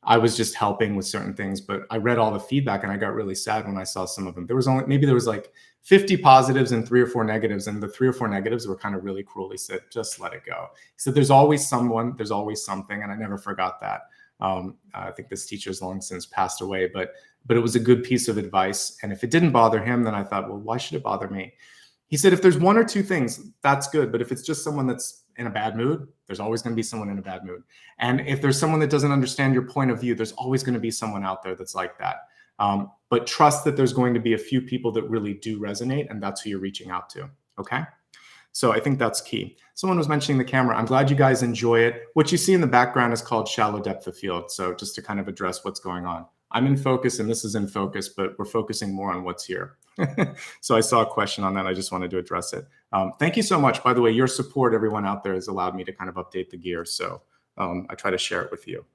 I was just helping with certain things, but I read all the feedback and I got really sad when I saw some of them. There was like 50 positives and 3 or 4 negatives, and the 3 or 4 negatives were kind of really cruel. He said, just let it go. He said, there's always someone, there's always something, and I never forgot that. I think this teacher's long since passed away, but it was a good piece of advice. And if it didn't bother him, then I thought, well, why should it bother me? He said, if there's 1 or 2 things, that's good. But if it's just someone that's in a bad mood, there's always going to be someone in a bad mood. And if there's someone that doesn't understand your point of view, there's always going to be someone out there that's like that. But trust that there's going to be a few people that really do resonate, and that's who you're reaching out to. Okay. So I think that's key. Someone was mentioning the camera. I'm glad you guys enjoy it. What you see in the background is called shallow depth of field. So just to kind of address what's going on. I'm in focus and this is in focus, but we're focusing more on what's here. So I saw a question on that. I just wanted to address it. Thank you so much. By the way, your support, everyone out there, has allowed me to kind of update the gear. So I try to share it with you.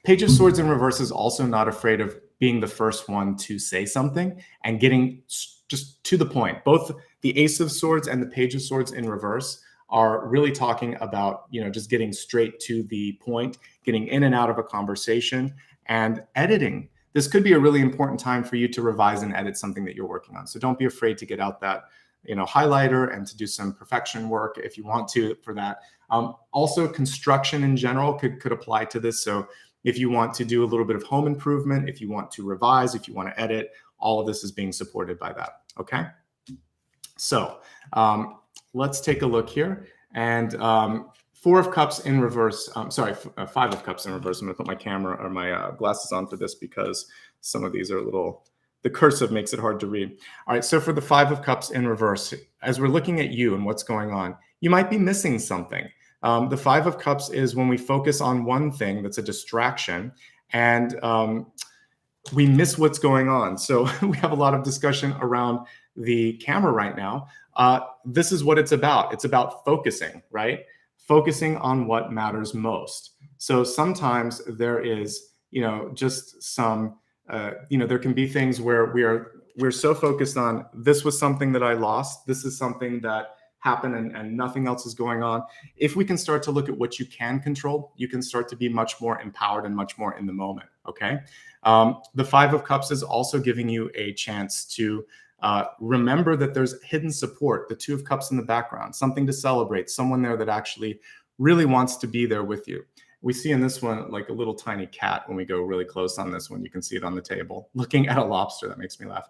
Page of Swords in reverse is also not afraid of being the first one to say something and getting just to the point. Both the Ace of Swords and the Page of Swords in reverse are really talking about, just getting straight to the point, getting in and out of a conversation, and editing. This could be a really important time for you to revise and edit something that you're working on. So don't be afraid to get out highlighter and to do some perfection work if you want to for that. Also, construction in general could apply to this. So if you want to do a little bit of home improvement, if you want to revise, if you want to edit, all of this is being supported by that. Okay. So let's take a look here. And 4 of Cups in reverse. 5 of Cups in reverse. I'm going to put my camera or my glasses on for this because some of these are a little, the cursive makes it hard to read. All right, so for the 5 of Cups in reverse, as we're looking at you and what's going on, you might be missing something. The 5 of Cups is when we focus on one thing that's a distraction and we miss what's going on. So we have a lot of discussion around the camera right now. This is what it's about. It's about focusing, right? Focusing on what matters most. So sometimes there is, just some, there can be things where we're so focused on this was something that I lost. This is something that happened and nothing else is going on. If we can start to look at what you can control, you can start to be much more empowered and much more in the moment. Okay. The 5 of Cups is also giving you a chance to remember that there's hidden support, the 2 of Cups in the background, something to celebrate, someone there that actually really wants to be there with you. We see in this one like a little tiny cat when we go really close on this one. You can see it on the table looking at a lobster. That makes me laugh.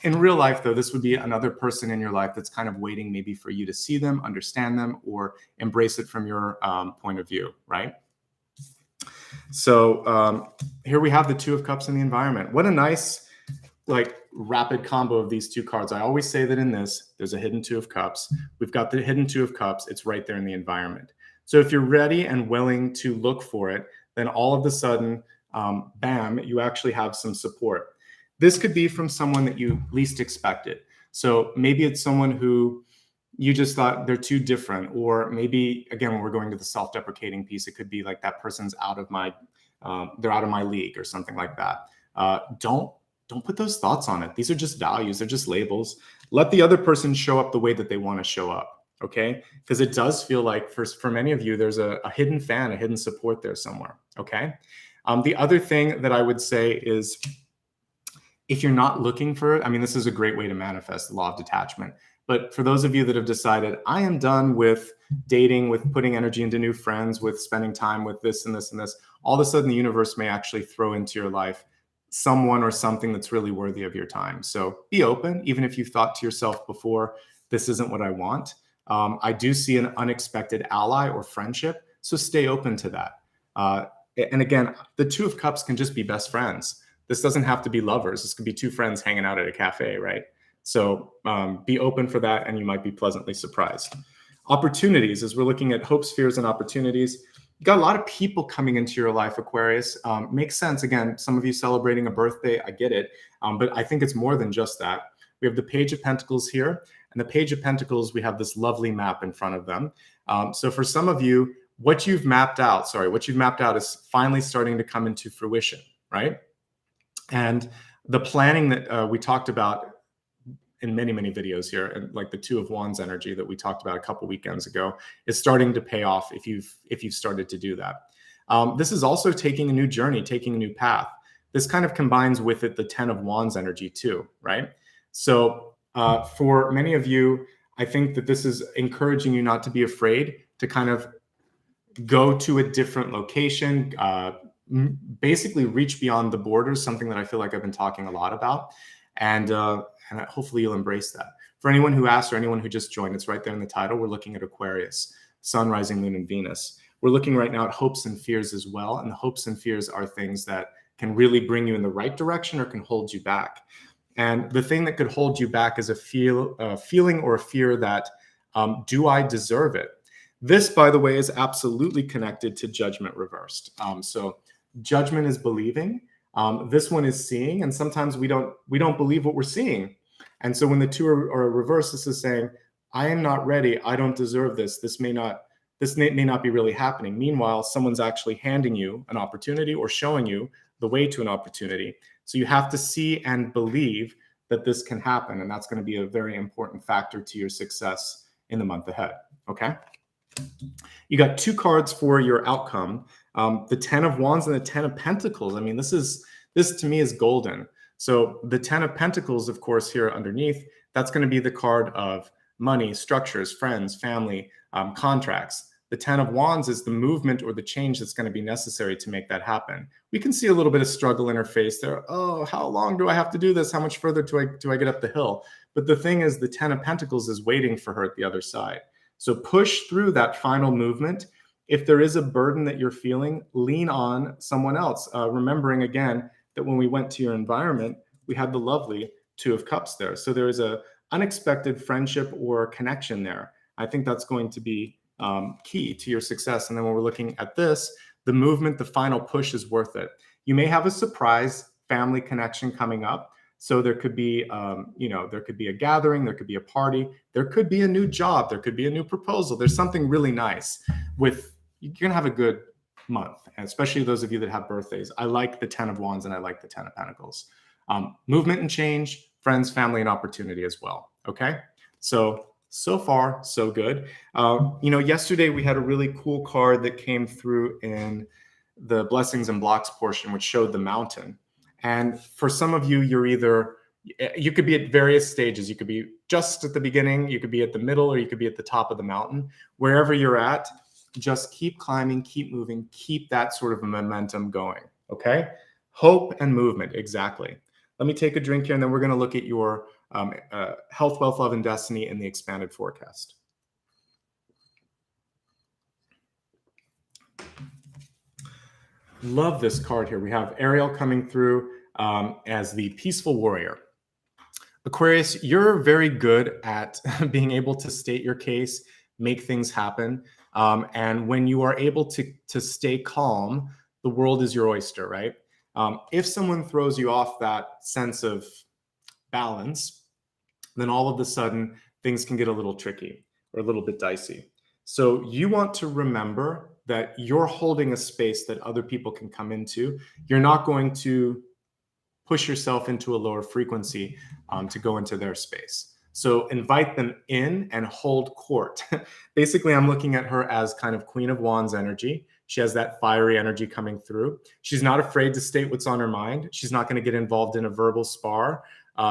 In real life, though, this would be another person in your life that's kind of waiting maybe for you to see them, understand them, or embrace it from your point of view, right? So here we have the 2 of Cups in the environment. What a nice rapid combo of these 2 cards. I always say that in this, there's a hidden 2 of Cups. We've got the hidden 2 of Cups. It's right there in the environment. So if you're ready and willing to look for it, then all of a sudden, bam, you actually have some support. This could be from someone that you least expected. So maybe it's someone who you just thought they're too different, or maybe, again, when we're going to the self-deprecating piece, it could be like that person's they're out of my league or something like that. Don't put those thoughts on it. These are just values. They're just labels. Let the other person show up the way that they want to show up. Okay. Because it does feel like for many of you, there's a hidden fan, a hidden support there somewhere. Okay. The other thing that I would say is if you're not looking for it, I mean, this is a great way to manifest the law of detachment. But for those of you that have decided, I am done with dating, with putting energy into new friends, with spending time with this and this and this, all of a sudden the universe may actually throw into your life someone or something that's really worthy of your time. So be open, even if you've thought to yourself before, this isn't what I want. I do see an unexpected ally or friendship, so stay open to that. And again, the 2 of Cups can just be best friends. This doesn't have to be lovers. This could be 2 friends hanging out at a cafe, right? So be open for that, and you might be pleasantly surprised. Opportunities, as we're looking at hopes, fears, and opportunities, you got a lot of people coming into your life, Aquarius. Makes sense. Again, some of you celebrating a birthday, I get it. But I think it's more than just that. We have the Page of Pentacles here. And the Page of Pentacles, we have this lovely map in front of them. So for some of you, what you've mapped out is finally starting to come into fruition, right? And the planning that we talked about in many, many videos here, and like the 2 of Wands energy that we talked about a couple weekends ago, is starting to pay off if you've started to do that. This is also taking a new journey, taking a new path. This kind of combines with it the 10 of Wands energy too, right? So for many of you, I think that this is encouraging you not to be afraid to kind of go to a different location, basically reach beyond the borders, something that I feel like I've been talking a lot about. And hopefully you'll embrace that. For anyone who asked or anyone who just joined, it's right there in the title. We're looking at Aquarius, Sun, Rising, Moon, and Venus. We're looking right now at hopes and fears as well. And the hopes and fears are things that can really bring you in the right direction or can hold you back. And the thing that could hold you back is a feeling or a fear that, do I deserve it? This, by the way, is absolutely connected to judgment reversed. So judgment is believing. This one is seeing, and sometimes we don't believe what we're seeing. And so when the 2 are reversed, this is saying, I am not ready. I don't deserve this. This may not be really happening. Meanwhile, someone's actually handing you an opportunity or showing you the way to an opportunity. So you have to see and believe that this can happen. And that's going to be a very important factor to your success in the month ahead. Okay. You got 2 cards for your outcome. The 10 of Wands and the 10 of Pentacles. I mean, this to me is golden. So the 10 of Pentacles, of course, here underneath, That's going to be the card of money, structures, friends, family, contracts. The 10 of Wands is the movement or the change that's going to be necessary to make that happen. We can see a little bit of struggle in her face there. Oh, how long do I have to do this? How much further do I get up the hill? But the thing is, the 10 of Pentacles is waiting for her at the other side. So push through that final movement. If there is a burden that you're feeling, lean on someone else. Remembering again that when we went to your environment, we had the lovely 2 of Cups there. So there is a unexpected friendship or connection there. I think that's going to be key to your success. And then when we're looking at this, the movement, the final push is worth it. You may have a surprise family connection coming up. So there could be, there could be a gathering, there could be a party, there could be a new job, there could be a new proposal. There's something really nice you're going to have a good month, and especially those of you that have birthdays. I like the 10 of Wands and I like the 10 of Pentacles. Movement and change, friends, family, and opportunity as well. Okay. So far, so good. Yesterday we had a really cool card that came through in the blessings and blocks portion, which showed the mountain. And for some of you, you could be at various stages. You could be just at the beginning, you could be at the middle, or you could be at the top of the mountain. Wherever you're at, just keep climbing, keep moving, keep that sort of momentum going. Okay. Hope and movement. Exactly. Let me take a drink here, and then we're going to look at your health, wealth, love, and destiny in the expanded forecast. Love this card here. We have Ariel coming through as the peaceful warrior. Aquarius, you're very good at being able to state your case, make things happen. And when you are able to stay calm, the world is your oyster, right? If someone throws you off that sense of balance, then all of a sudden things can get a little tricky or a little bit dicey. So you want to remember that you're holding a space that other people can come into. You're not going to push yourself into a lower frequency to go into their space. So invite them in and hold court. Basically, I'm looking at her as kind of Queen of Wands energy. She has that fiery energy coming through. She's not afraid to state what's on her mind. She's not going to get involved in a verbal spar.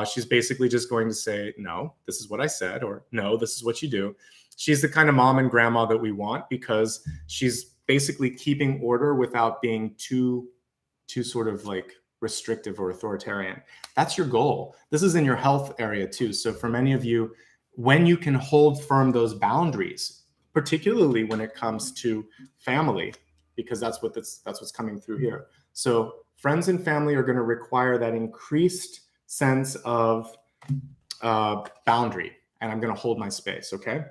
She's basically just going to say, no, this is what I said, or no, this is what you do. She's the kind of mom and grandma that we want, because she's basically keeping order without being too sort of like restrictive or authoritarian. That's your goal. This is in your health area too. So for many of you, when you can hold firm those boundaries, particularly when it comes to family, because that's what's coming through here. So friends and family are going to require that increased sense of boundary, and I'm going to hold my space. Okay.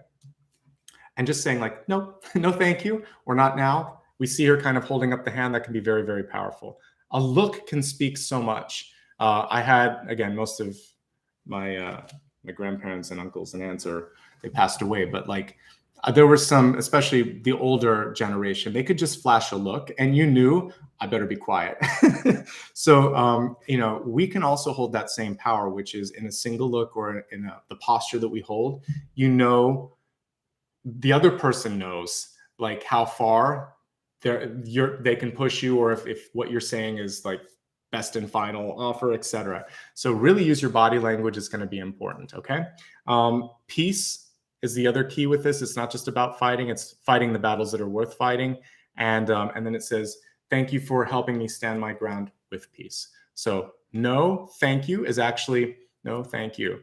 And just saying like, no, no, thank you, or not now. We see her kind of holding up the hand. That can be very, very powerful. A look can speak so much. I had, again, most of my grandparents and uncles and aunts they passed away, but like there were some, especially the older generation, they could just flash a look and you knew I better be quiet. So, we can also hold that same power, which is in a single look or in the posture that we hold, the other person knows like how far they can push you, or if what you're saying is like best and final offer, etc. So really use your body language. Is going to be important. Okay. Peace is the other key with this. It's not just about fighting, it's fighting the battles that are worth fighting. And then it says, thank you for helping me stand my ground with peace. So no, thank you is actually no, thank you.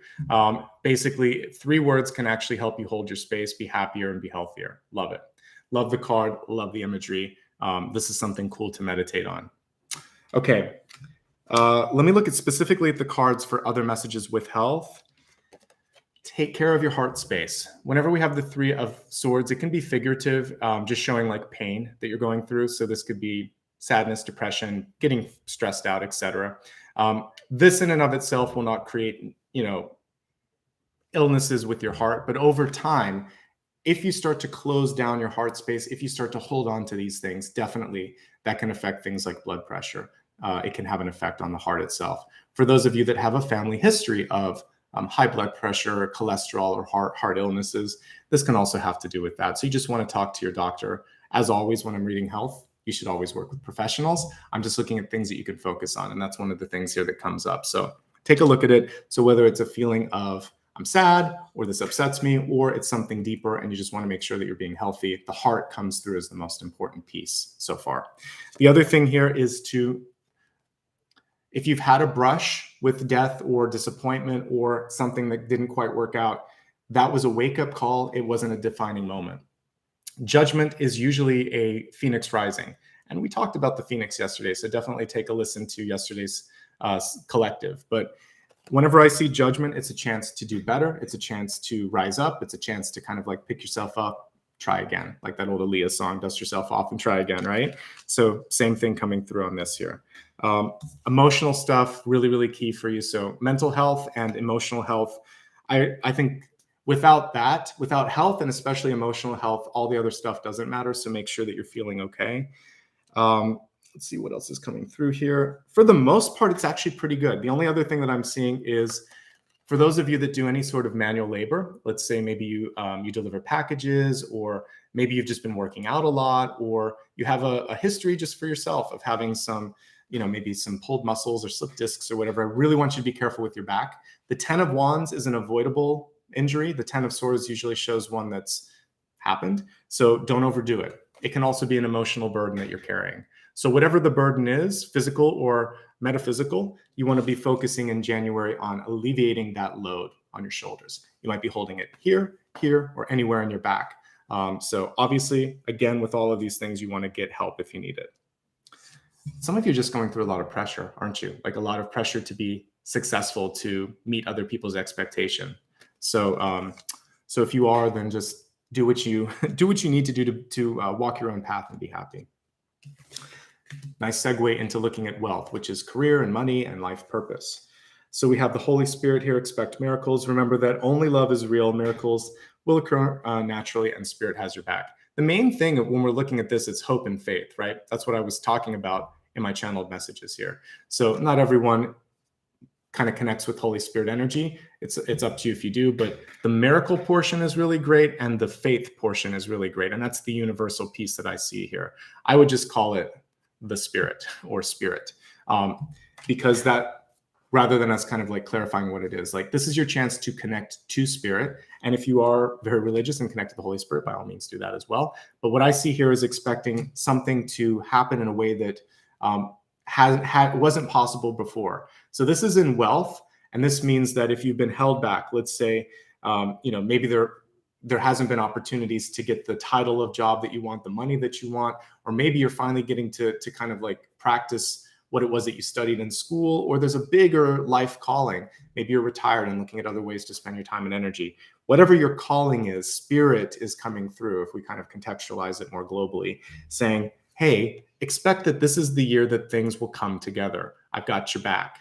Basically 3 words can actually help you hold your space, be happier, and be healthier. Love it. Love the card. Love the imagery. This is something cool to meditate on. Okay. Let me look specifically at the cards for other messages with health. Take care of your heart space. Whenever we have the 3 of Swords, it can be figurative, just showing like pain that you're going through. So this could be sadness, depression, getting stressed out, etc. This in and of itself will not create, illnesses with your heart, but over time, if you start to close down your heart space, if you start to hold on to these things, definitely that can affect things like blood pressure. It can have an effect on the heart itself. For those of you that have a family history of high blood pressure, cholesterol, or heart illnesses, this can also have to do with that. So you just want to talk to your doctor. As always, when I'm reading health, you should always work with professionals. I'm just looking at things that you can focus on. And that's one of the things here that comes up. So take a look at it. So whether it's a feeling of I'm sad, or this upsets me, or it's something deeper and you just want to make sure that you're being healthy. The heart comes through as the most important piece so far. The other thing here is if you've had a brush with death or disappointment or something that didn't quite work out, that was a wake-up call. It wasn't a defining moment. Judgment is usually a phoenix rising. And we talked about the phoenix yesterday, so definitely take a listen to yesterday's collective. But whenever I see judgment, it's a chance to do better. It's a chance to rise up. It's a chance to kind of like pick yourself up, try again, like that old Aaliyah song, dust yourself off and try again, right? So same thing coming through on this here. Emotional stuff, really, really key for you. So mental health and emotional health. I think without health and especially emotional health, all the other stuff doesn't matter. So make sure that you're feeling okay. Let's see what else is coming through here. For the most part, it's actually pretty good. The only other thing that I'm seeing is for those of you that do any sort of manual labor, let's say maybe you deliver packages, or maybe you've just been working out a lot, or you have a history just for yourself of having some, maybe some pulled muscles or slip discs or whatever. I really want you to be careful with your back. The 10 of Wands is an avoidable injury. The 10 of Swords usually shows one that's happened. So don't overdo it. It can also be an emotional burden that you're carrying. So whatever the burden is, physical or metaphysical, you want to be focusing in January on alleviating that load on your shoulders. You might be holding it here, or anywhere in your back. So obviously, again, with all of these things, you want to get help if you need it. Some of you are just going through a lot of pressure, aren't you? Like a lot of pressure to be successful, to meet other people's expectation. So, so if you are, then just do what you need to do to walk your own path and be happy. Nice segue into looking at wealth, which is career and money and life purpose. So we have the Holy Spirit here. Expect miracles. Remember that only love is real. Miracles will occur naturally, and Spirit has your back. The main thing when we're looking at this is hope and faith, right? That's what I was talking about in my channeled messages here. So not everyone kind of connects with Holy Spirit energy. It's up to you if you do, but the miracle portion is really great, and the faith portion is really great. And that's the universal piece that I see here. I would just call it the Spirit or Spirit, because that, rather than us kind of like clarifying what it is, like this is your chance to connect to Spirit. And if you are very religious and connect to the Holy Spirit, by all means do that as well. But what I see here is expecting something to happen in a way that wasn't possible before. So this is in wealth, and this means that if you've been held back, let's say, maybe there hasn't been opportunities to get the title of job that you want, the money that you want, or maybe you're finally getting to kind of like practice what it was that you studied in school, or there's a bigger life calling. Maybe you're retired and looking at other ways to spend your time and energy. Whatever your calling is, Spirit is coming through, if we kind of contextualize it more globally, saying, hey, expect that this is the year that things will come together. I've got your back.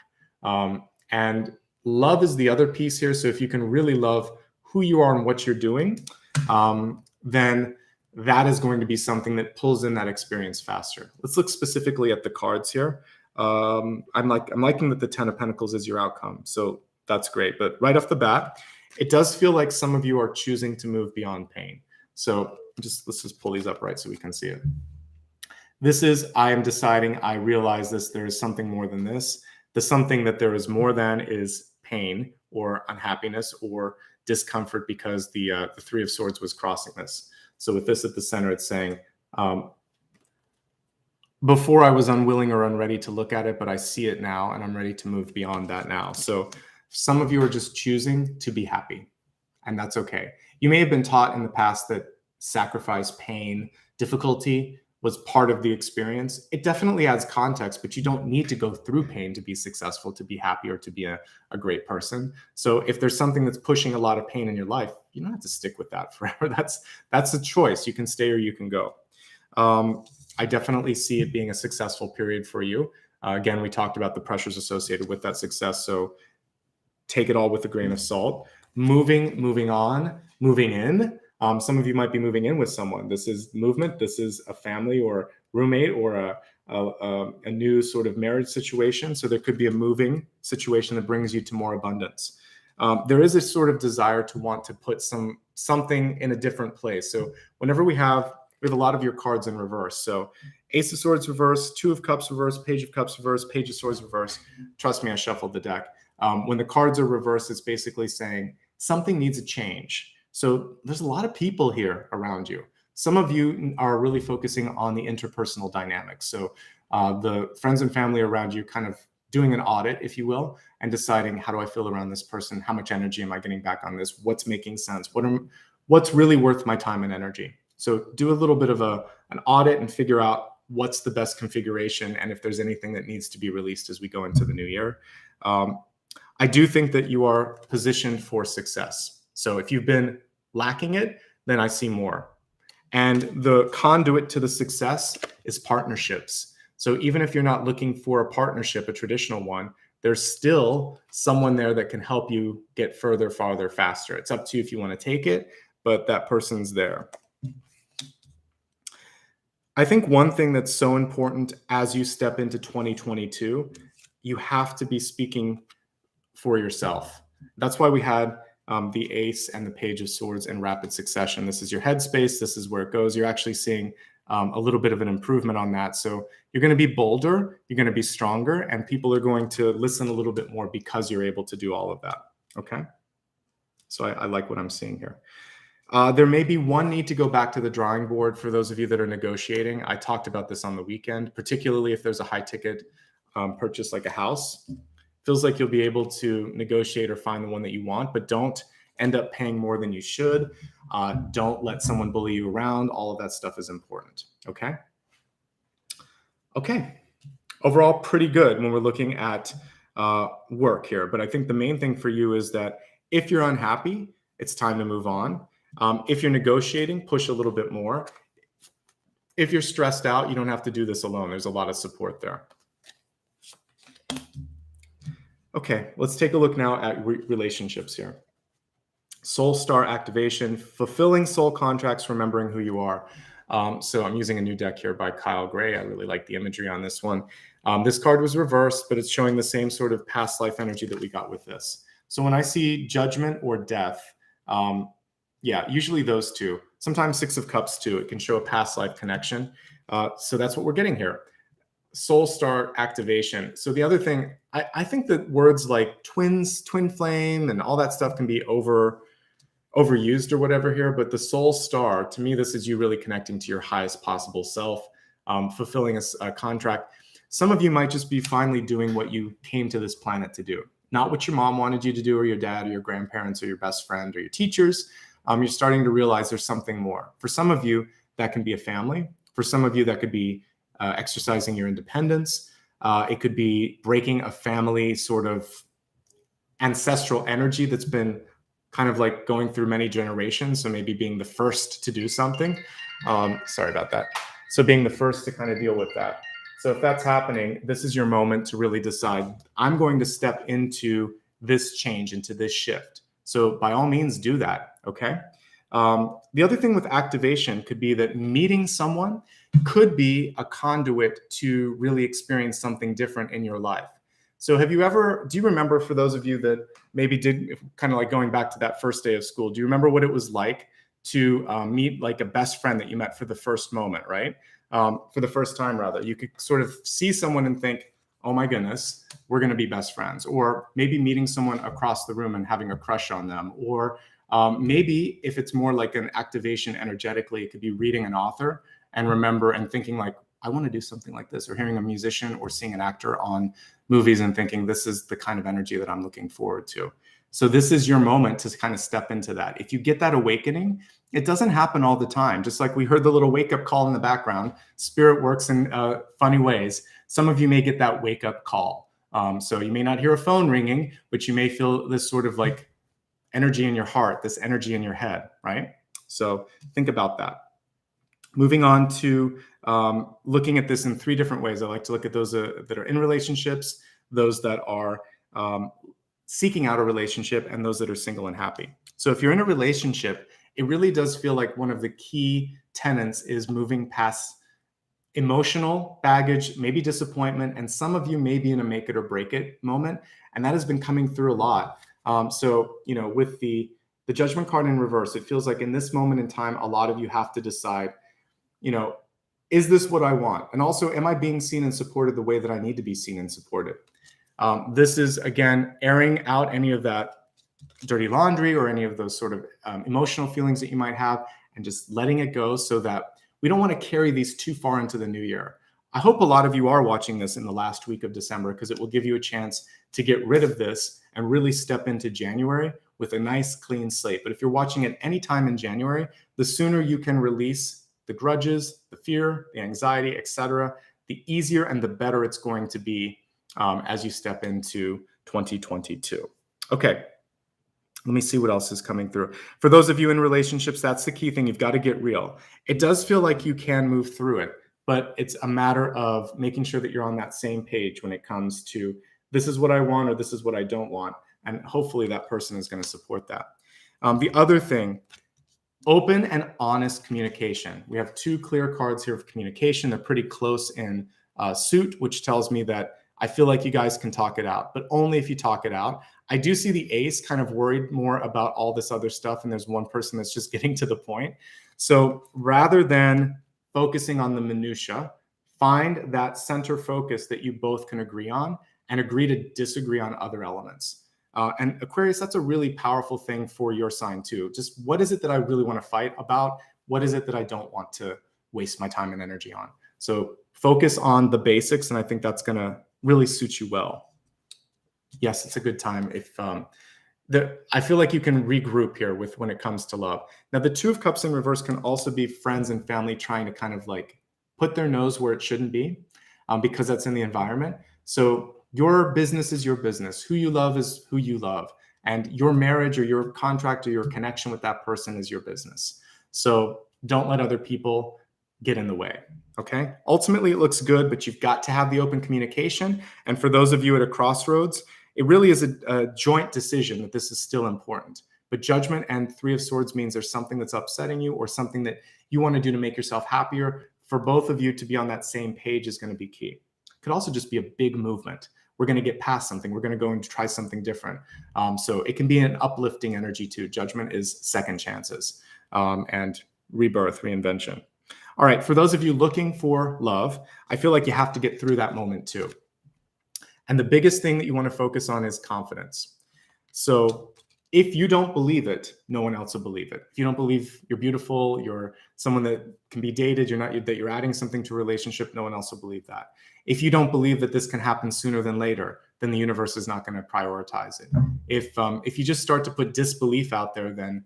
And love is the other piece here. So if you can really love who you are and what you're doing, then that is going to be something that pulls in that experience faster. Let's look specifically at the cards here. I'm liking that the 10 of Pentacles is your outcome. So that's great. But right off the bat, it does feel like some of you are choosing to move beyond pain. So let's just pull these up right so we can see it. This is, I am deciding, I realize this, there is something more than this. The something that there is more than is pain or unhappiness or discomfort, because the Three of Swords was crossing this. So with this at the center, it's saying, before I was unwilling or unready to look at it, but I see it now and I'm ready to move beyond that now. So some of you are just choosing to be happy, and that's okay. You may have been taught in the past that sacrifice, pain, difficulty was part of the experience. It definitely adds context, but you don't need to go through pain to be successful, to be happy, or to be a great person. So if there's something that's pushing a lot of pain in your life, you don't have to stick with that forever. That's a choice. You can stay or you can go. I definitely see it being a successful period for you. Again, we talked about the pressures associated with that success. So take it all with a grain of salt. Moving on, moving in. Some of you might be moving in with someone. This is movement. This is a family or roommate or a new sort of marriage situation. So there could be a moving situation that brings you to more abundance. There is a sort of desire to want to put something in a different place. So whenever we have a lot of your cards in reverse. So Ace of Swords reverse, Two of Cups reverse, Page of Cups reverse, Page of Swords reverse. Trust me, I shuffled the deck. When the cards are reversed, it's basically saying something needs a change. So there's a lot of people here around you. Some of you are really focusing on the interpersonal dynamics. So the friends and family around you kind of doing an audit, if you will, and deciding, how do I feel around this person? How much energy am I getting back on this? What's making sense? What's really worth my time and energy? So do a little bit of an audit and figure out what's the best configuration and if there's anything that needs to be released as we go into the new year. I do think that you are positioned for success. So if you've been lacking it, then I see more. And the conduit to the success is partnerships. So even if you're not looking for a partnership, a traditional one, there's still someone there that can help you get further, farther, faster. It's up to you if you want to take it, but that person's there. I think one thing that's so important as you step into 2022, you have to be speaking for yourself. That's why we had the Ace and the Page of Swords in rapid succession. This is your headspace. This is where it goes. You're actually seeing a little bit of an improvement on that. So you're going to be bolder, you're going to be stronger, and people are going to listen a little bit more because you're able to do all of that. Okay. So I like what I'm seeing here. There may be one need to go back to the drawing board for those of you that are negotiating. I talked about this on the weekend, particularly if there's a high ticket purchase like a house. Feels like you'll be able to negotiate or find the one that you want, but don't end up paying more than you should. Don't let someone bully you around. All of that stuff is important. Okay. Okay. Overall, pretty good when we're looking at work here. But I think the main thing for you is that if you're unhappy, it's time to move on. If you're negotiating, push a little bit more. If you're stressed out, you don't have to do this alone. There's a lot of support there. Okay, let's take a look now at relationships here. Soul star activation, fulfilling soul contracts, remembering who you are. So I'm using a new deck here by Kyle Gray. I really like the imagery on this one. This card was reversed, but it's showing the same sort of past life energy that we got with this. So when I see judgment or death, yeah, usually those two. Sometimes Six of Cups too. It can show a past life connection. So that's what we're getting here. Soul star activation. So the other thing, I think that words like twins, twin flame, and all that stuff can be overused or whatever here. But the soul star, to me, this is you really connecting to your highest possible self, fulfilling a contract. Some of you might just be finally doing what you came to this planet to do. Not what your mom wanted you to do, or your dad, or your grandparents, or your best friend, or your teachers. You're starting to realize there's something more. For some of you, that can be a family. For some of you, that could be exercising your independence. It could be breaking a family sort of ancestral energy that's been kind of like going through many generations. So maybe being the first to do something. Sorry about that. So being the first to kind of deal with that. So if that's happening, this is your moment to really decide, I'm going to step into this change, into this shift. So by all means, do that, okay? The other thing with activation could be that meeting someone could be a conduit to really experience something different in your life. So do you remember, for those of you that maybe did, kind of like going back to that first day of school, do you remember what it was like to meet like a best friend that you met for the first moment, right? For the first time, rather. You could sort of see someone and think, oh my goodness, we're going to be best friends. Or maybe meeting someone across the room and having a crush on them. Or maybe if it's more like an activation energetically, it could be reading an author and remember and thinking like, I want to do something like this, or hearing a musician or seeing an actor on movies and thinking, this is the kind of energy that I'm looking forward to. So this is your moment to kind of step into that. If you get that awakening, it doesn't happen all the time. Just like we heard the little wake-up call in the background, spirit works in funny ways. Some of you may get that wake-up call. So you may not hear a phone ringing, but you may feel this sort of like energy in your heart, this energy in your head, right? So think about that. Moving on to looking at this in three different ways. I like to look at those that are in relationships, those that are seeking out a relationship, and those that are single and happy. So if you're in a relationship, it really does feel like one of the key tenets is moving past emotional baggage, maybe disappointment, and some of you may be in a make it or break it moment, and that has been coming through a lot. So, you know, with the judgment card in reverse, it feels like in this moment in time, a lot of you have to decide, you know, is this what I want? And also, am I being seen and supported the way that I need to be seen and supported? This is, again, airing out any of that dirty laundry or any of those sort of emotional feelings that you might have, and just letting it go, so that we don't want to carry these too far into the new year. I hope a lot of you are watching this in the last week of December, because it will give you a chance to get rid of this and really step into January with a nice clean slate. But if you're watching at any time in January, the sooner you can release the grudges, the fear, the anxiety, etc., the easier and the better it's going to be as you step into 2022. Okay. Let me see what else is coming through. For those of you in relationships, that's the key thing. You've got to get real. It does feel like you can move through it, but it's a matter of making sure that you're on that same page when it comes to this is what I want or this is what I don't want. And hopefully that person is going to support that. The other thing, open and honest communication. We have 2 clear cards here of communication. They're pretty close in suit, which tells me that I feel like you guys can talk it out, but only if you talk it out. I do see the ace kind of worried more about all this other stuff, and there's one person that's just getting to the point. So rather than focusing on the minutia, find that center focus that you both can agree on and agree to disagree on other elements. And Aquarius, that's a really powerful thing for your sign too. Just what is it that I really want to fight about? What is it that I don't want to waste my time and energy on? So focus on the basics, and I think that's going to really suit you well. Yes, it's a good time if I feel like you can regroup here with when it comes to love. Now, the 2 of Cups in reverse can also be friends and family trying to kind of like put their nose where it shouldn't be, because that's in the environment. So your business is your business. Who you love is who you love. And your marriage or your contract or your connection with that person is your business. So don't let other people get in the way. Okay. Ultimately, it looks good, but you've got to have the open communication. And for those of you at a crossroads, it really is a joint decision that this is still important. But judgment and 3 of Swords means there's something that's upsetting you or something that you want to do to make yourself happier. For both of you to be on that same page is going to be key. It could also just be a big movement. We're going to get past something. We're going to go and try something different. So it can be an uplifting energy too. Judgment is second chances and rebirth, reinvention. All right, for those of you looking for love, I feel like you have to get through that moment too. And the biggest thing that you want to focus on is confidence. So if you don't believe it, no one else will believe it. If you don't believe you're beautiful, you're someone that can be dated, that you're adding something to a relationship, no one else will believe that. If you don't believe that this can happen sooner than later, then the universe is not going to prioritize it. If you just start to put disbelief out there, then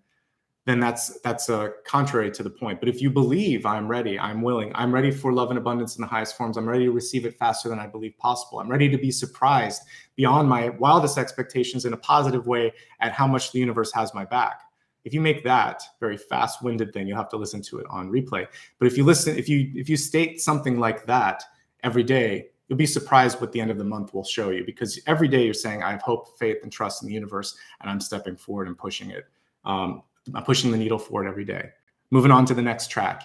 that's contrary to the point. But if you believe, I'm ready, I'm willing, I'm ready for love and abundance in the highest forms, I'm ready to receive it faster than I believe possible, I'm ready to be surprised beyond my wildest expectations in a positive way at how much the universe has my back. If you make that very fast-winded thing, you'll have to listen to it on replay. But if you state something like that every day, you'll be surprised what the end of the month will show you, because every day you're saying, I have hope, faith, and trust in the universe, and I'm stepping forward and pushing it. I'm pushing the needle forward every day, moving on to the next track,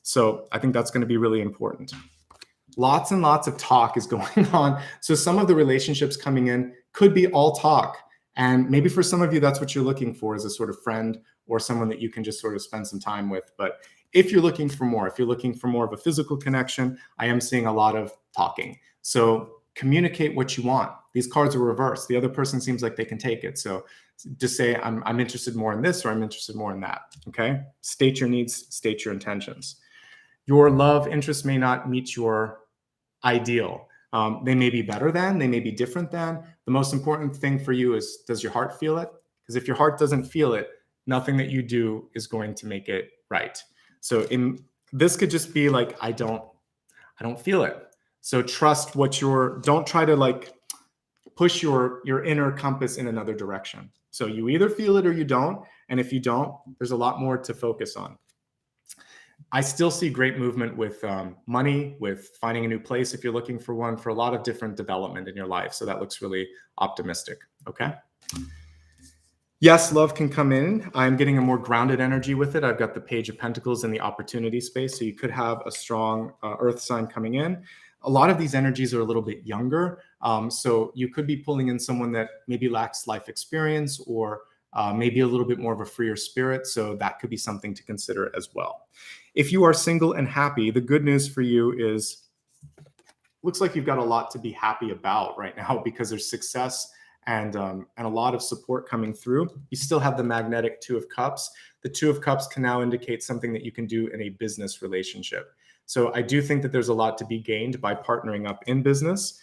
So I think that's going to be really important. Lots and lots of talk is going on. So some of the relationships coming in could be all talk. And maybe for some of you, that's what you're looking for, is a sort of friend or someone that you can just sort of spend some time with. But if you're looking for more, if you're looking for more of a physical connection, I am seeing a lot of talking. So communicate what you want. These cards are reversed. The other person seems like they can take it. So just say, I'm interested more in this, or I'm interested more in that. Okay. State your needs, state your intentions. Your love interest may not meet your ideal. They may be better than, they may be different than. The most important thing for you is, does your heart feel it? Because if your heart doesn't feel it, nothing that you do is going to make it right. So this could just be like, I don't feel it. So trust don't try to like push your inner compass in another direction. So you either feel it or you don't. And if you don't, there's a lot more to focus on. I still see great movement with money, with finding a new place if you're looking for one, for a lot of different development in your life. So that looks really optimistic. Okay. Yes, love can come in. I'm getting a more grounded energy with it. I've got the Page of Pentacles in the opportunity space. So you could have a strong earth sign coming in. A lot of these energies are a little bit younger. So you could be pulling in someone that maybe lacks life experience, or maybe a little bit more of a freer spirit. So that could be something to consider as well. If you are single and happy, the good news for you is, looks like you've got a lot to be happy about right now, because there's success and a lot of support coming through. You still have the magnetic Two of Cups. The Two of Cups can now indicate something that you can do in a business relationship. So I do think that there's a lot to be gained by partnering up in business.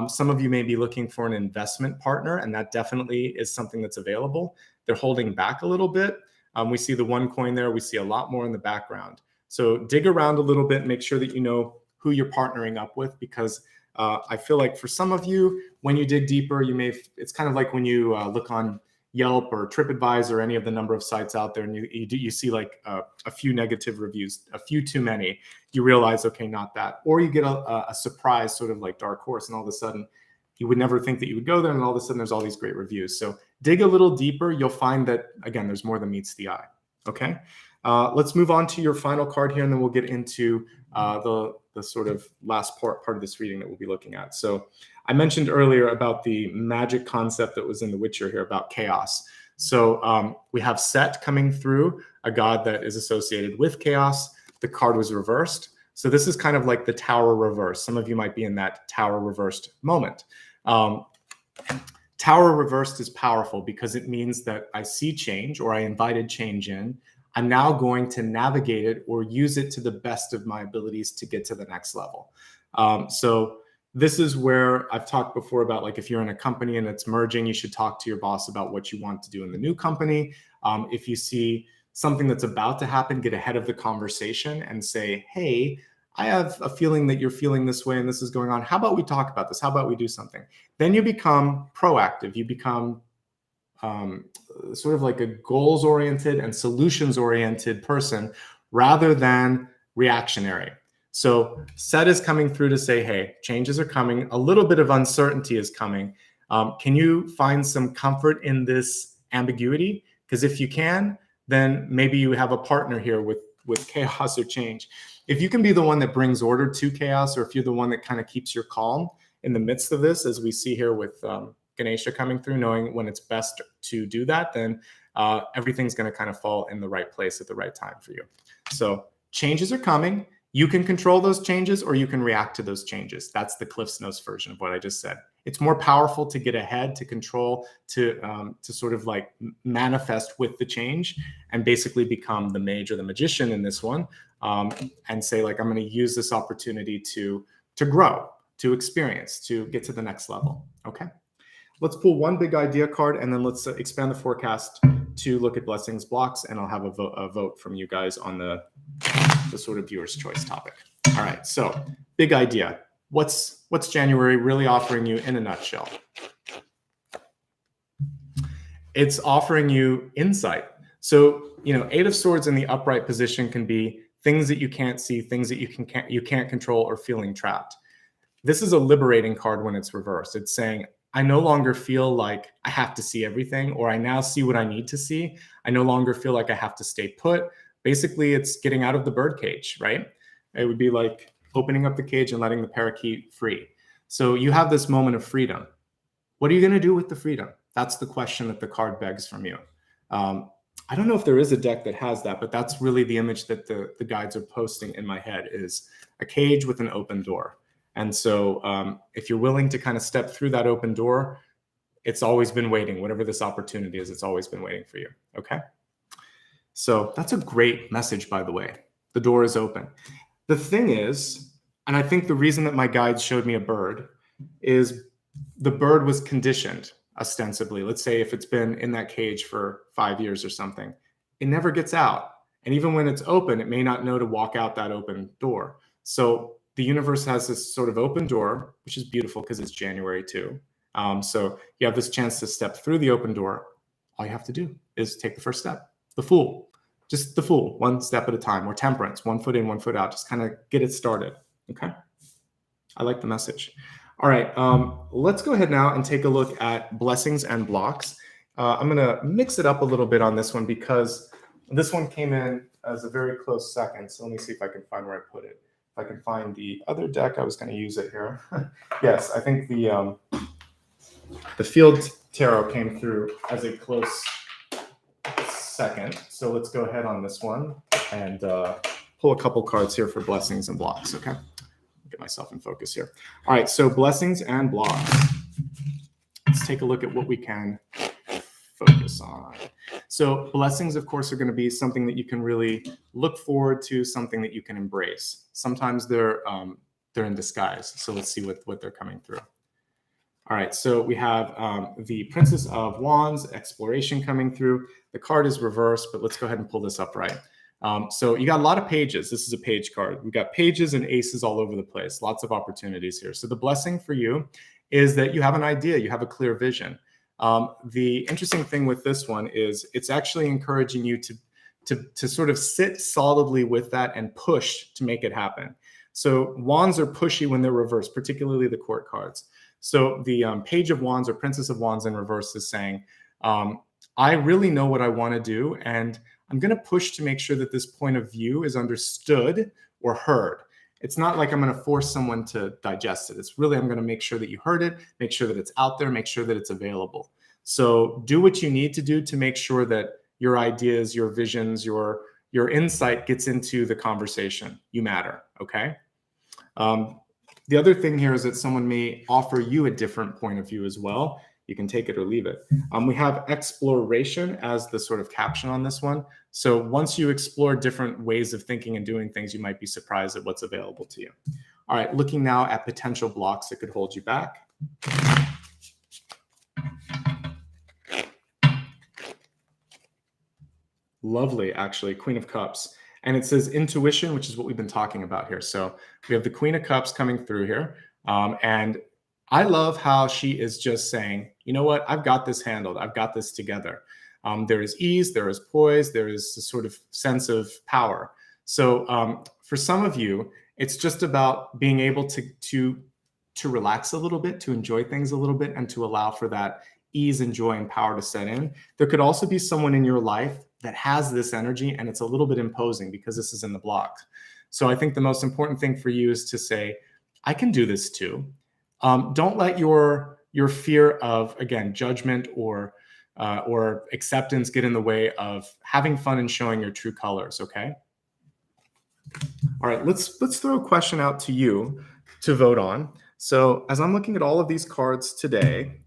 Some of you may be looking for an investment partner, and that definitely is something that's available. They're holding back a little bit. We see the one coin there. We see a lot more in the background. So dig around a little bit, make sure that you know who you're partnering up with, because I feel like for some of you, when you dig deeper, it's kind of like when you look on Yelp or TripAdvisor or any of the number of sites out there, and you see like a few negative reviews, a few too many, you realize, okay, not that. Or you get a surprise, sort of like Dark Horse, and all of a sudden you would never think that you would go there, and all of a sudden there's all these great reviews. So dig a little deeper, you'll find that, again, there's more than meets the eye. Okay, let's move on to your final card here, and then we'll get into the sort of last part of this reading that we'll be looking at. So I mentioned earlier about the magic concept that was in The Witcher here about chaos. So we have Set coming through, a god that is associated with chaos. The card was reversed. So this is kind of like the Tower reverse. Some of you might be in that Tower reversed moment. Tower reversed is powerful because it means that I see change, or I invited change in. I'm now going to navigate it or use it to the best of my abilities to get to the next level. So this is where I've talked before about, like, if you're in a company and it's merging, you should talk to your boss about what you want to do in the new company. If you see something that's about to happen, get ahead of the conversation and say, hey, I have a feeling that you're feeling this way and this is going on. How about we talk about this? How about we do something? Then you become proactive. You become sort of like a goals-oriented and solutions-oriented person rather than reactionary. So Set is coming through to say, hey, changes are coming. A little bit of uncertainty is coming. Can you find some comfort in this ambiguity? Because if you can, then maybe you have a partner here with chaos or change. If you can be the one that brings order to chaos, or if you're the one that kind of keeps your calm in the midst of this, as we see here with Ganesha coming through, knowing when it's best to do that, then everything's going to kind of fall in the right place at the right time for you. So changes are coming. You can control those changes, or you can react to those changes. That's the Cliff's Notes version of what I just said. It's more powerful to get ahead, to control, to sort of like manifest with the change and basically become the mage or the magician in this one, and say, like, I'm going to use this opportunity to grow, to experience, to get to the next level. Okay. Let's pull one big idea card, and then let's expand the forecast to look at blessings, blocks, and I'll have a vote from you guys on the sort of viewer's choice topic. All right, so big idea. What's January really offering you in a nutshell? It's offering you insight. So, Eight of Swords in the upright position can be things that you can't see, things that you can't control, or feeling trapped. This is a liberating card when it's reversed. It's saying, I no longer feel like I have to see everything, or I now see what I need to see. I no longer feel like I have to stay put. Basically, it's getting out of the bird cage, right? It would be like opening up the cage and letting the parakeet free. So you have this moment of freedom. What are you going to do with the freedom? That's the question that the card begs from you. I don't know if there is a deck that has that, but that's really the image that the guides are posting in my head, is a cage with an open door. And so if you're willing to kind of step through that open door, it's always been waiting. Whatever this opportunity is, it's always been waiting for you. Okay. So that's a great message, by the way. The door is open. The thing is, and I think the reason that my guides showed me a bird is the bird was conditioned, ostensibly. Let's say if it's been in that cage for 5 years or something, it never gets out. And even when it's open, it may not know to walk out that open door. So the universe has this sort of open door, which is beautiful because it's January too. So you have this chance to step through the open door. All you have to do is take the first step. The Fool, just the Fool, one step at a time. Or Temperance, 1 foot in, 1 foot out. Just kind of get it started. Okay. I like the message. All right. Let's go ahead now and take a look at blessings and blocks. I'm going to mix it up a little bit on this one because this one came in as a very close second. So let me see if I can find where I put it. If I can find the other deck, I was going to use it here. Yes, I think the Field Tarot came through as a close second. So let's go ahead on this one and pull a couple cards here for blessings and blocks. Okay, get myself in focus here. All right, so blessings and blocks. let's take a look at what we can focus on. So blessings, of course, are going to be something that you can really look forward to, something that you can embrace. Sometimes they're in disguise. So let's see what they're coming through. All right, so we have the Princess of Wands, exploration coming through. The card is reversed, but let's go ahead and pull this up right. So you got a lot of pages. This is a page card. We've got pages and aces all over the place. Lots of opportunities here. So the blessing for you is that you have an idea. You have a clear vision. The interesting thing with this one is it's actually encouraging you to sort of sit solidly with that and push to make it happen. So wands are pushy when they're reversed, particularly the court cards. So the Page of Wands or Princess of Wands in reverse is saying, I really know what I want to do, and I'm going to push to make sure that this point of view is understood or heard. It's not like I'm going to force someone to digest it. It's really, I'm going to make sure that you heard it, make sure that it's out there, make sure that it's available. So do what you need to do to make sure that your ideas, your visions, your insight gets into the conversation. You matter, okay? The other thing here is that someone may offer you a different point of view as well. You can take it or leave it. We have exploration as the sort of caption on this one. So once you explore different ways of thinking and doing things, you might be surprised at what's available to you. All right, looking now at potential blocks that could hold you back. Lovely, actually, Queen of Cups. And it says intuition, which is what we've been talking about here. So we have the Queen of Cups coming through here. And I love how she is just saying, you know what, I've got this handled. I've got this together. There is ease, there is poise, there is a sort of sense of power. So for some of you, it's just about being able to relax a little bit, to enjoy things a little bit, and to allow for that ease and joy and power to set in. There could also be someone in your life that has this energy, and it's a little bit imposing because this is in the block. So I think the most important thing for you is to say, I can do this too. Don't let your fear of, again, judgment or acceptance get in the way of having fun and showing your true colors, okay? All right, let's throw a question out to you to vote on. So as I'm looking at all of these cards today,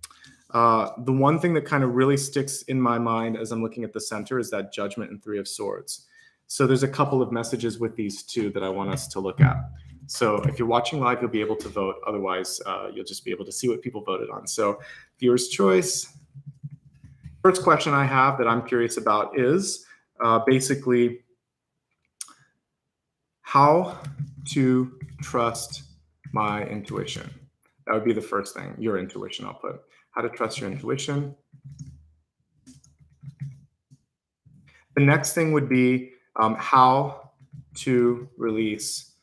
the one thing that kind of really sticks in my mind as I'm looking at the center is that Judgment and Three of Swords. So there's a couple of messages with these two that I want us to look at. So if you're watching live, you'll be able to vote. Otherwise, you'll just be able to see what people voted on. So viewer's choice. First question I have that I'm curious about is basically how to trust my intuition. That would be the first thing, your intuition, I'll put. How to trust your intuition. The next thing would be how to release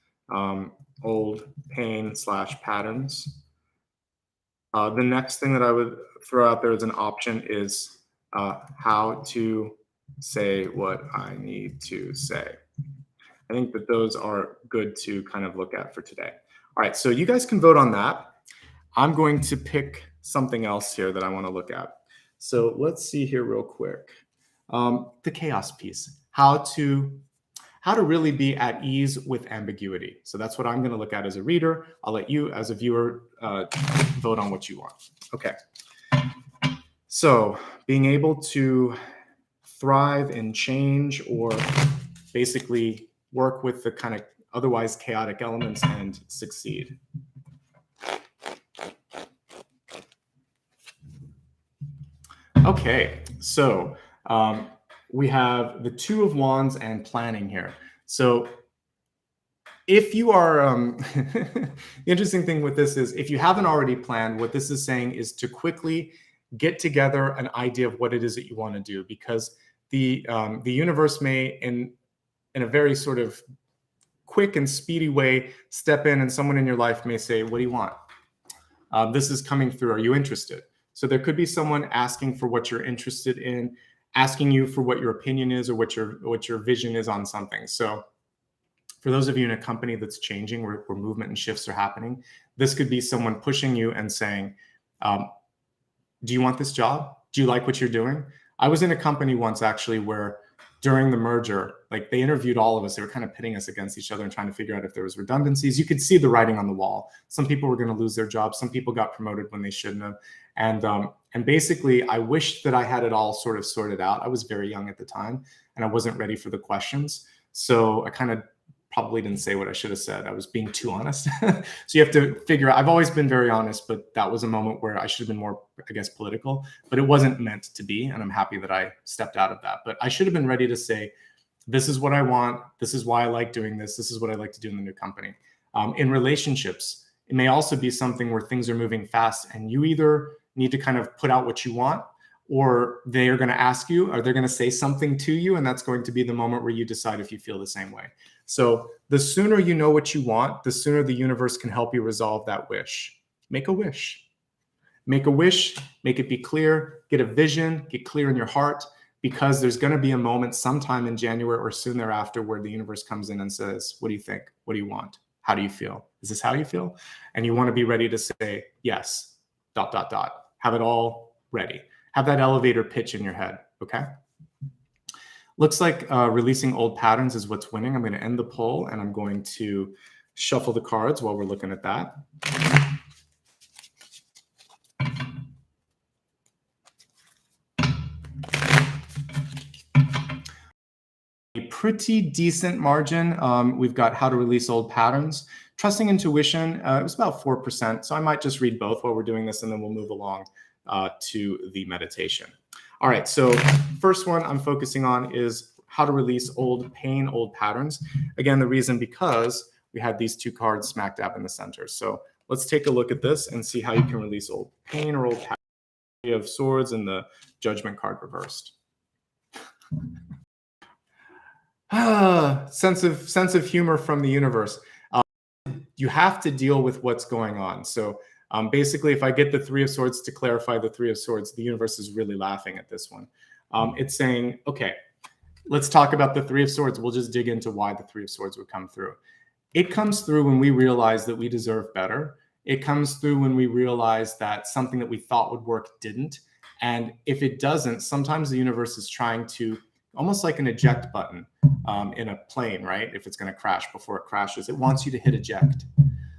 old pain / patterns. The next thing that I would throw out there as an option is how to say what I need to say. I think that those are good to kind of look at for today. All right, so you guys can vote on that. I'm going to pick something else here that I want to look at. So let's see here real quick. The chaos piece, how to really be at ease with ambiguity. So that's what I'm going to look at as a reader. I'll let you as a viewer vote on what you want. Okay. So being able to thrive in change or basically work with the kind of otherwise chaotic elements and succeed. Okay, so we have the Two of Wands and planning here. So if you are, the interesting thing with this is if you haven't already planned, what this is saying is to quickly get together an idea of what it is that you want to do, because the universe may, in a very sort of quick and speedy way, step in, and someone in your life may say, what do you want? This is coming through. Are you interested? So there could be someone asking for what you're interested in, asking you for what your opinion is or what your vision is on something. So for those of you in a company that's changing, where movement and shifts are happening, this could be someone pushing you and saying, do you want this job? Do you like what you're doing? I was in a company once actually where during the merger, like they interviewed all of us. They were kind of pitting us against each other and trying to figure out if there was redundancies. You could see the writing on the wall. Some people were going to lose their jobs. Some people got promoted when they shouldn't have. And basically, I wished that I had it all sort of sorted out. I was very young at the time, and I wasn't ready for the questions. So I kind of probably didn't say what I should have said. I was being too honest. So you have to figure out, I've always been very honest, but that was a moment where I should have been more, I guess, political, but it wasn't meant to be. And I'm happy that I stepped out of that. But I should have been ready to say, this is what I want. This is why I like doing this. This is what I like to do in the new company. In relationships, it may also be something where things are moving fast and you either need to kind of put out what you want, or they are going to ask you, or they're going to say something to you. And that's going to be the moment where you decide if you feel the same way. So the sooner you know what you want, the sooner the universe can help you resolve that wish. Make a wish. Make a wish, make it be clear, get a vision, get clear in your heart, because there's going to be a moment sometime in January or soon thereafter where the universe comes in and says, what do you think? What do you want? How do you feel? Is this how you feel? And you want to be ready to say, yes, ... Have it all ready. Have that elevator pitch in your head, okay? Looks like releasing old patterns is what's winning. I'm going to end the poll, and I'm going to shuffle the cards while we're looking at that. A pretty decent margin. We've got how to release old patterns. Trusting intuition, it was about 4%. So I might just read both while we're doing this, and then we'll move along to the meditation. All right, so first one I'm focusing on is how to release old pain, old patterns. Again, the reason because we had these two cards smack dab in the center. So let's take a look at this and see how you can release old pain or old patterns. We have swords and the judgment card reversed. Sense of humor from the universe. You have to deal with what's going on. So basically, if I get the Three of Swords to clarify the Three of Swords, the universe is really laughing at this one. It's saying, okay, let's talk about the Three of Swords. We'll just dig into why the Three of Swords would come through. It comes through when we realize that we deserve better. It comes through when we realize that something that we thought would work didn't. And if it doesn't, sometimes the universe is trying to, almost like an eject button in a plane, right? If it's going to crash, before it crashes, it wants you to hit eject.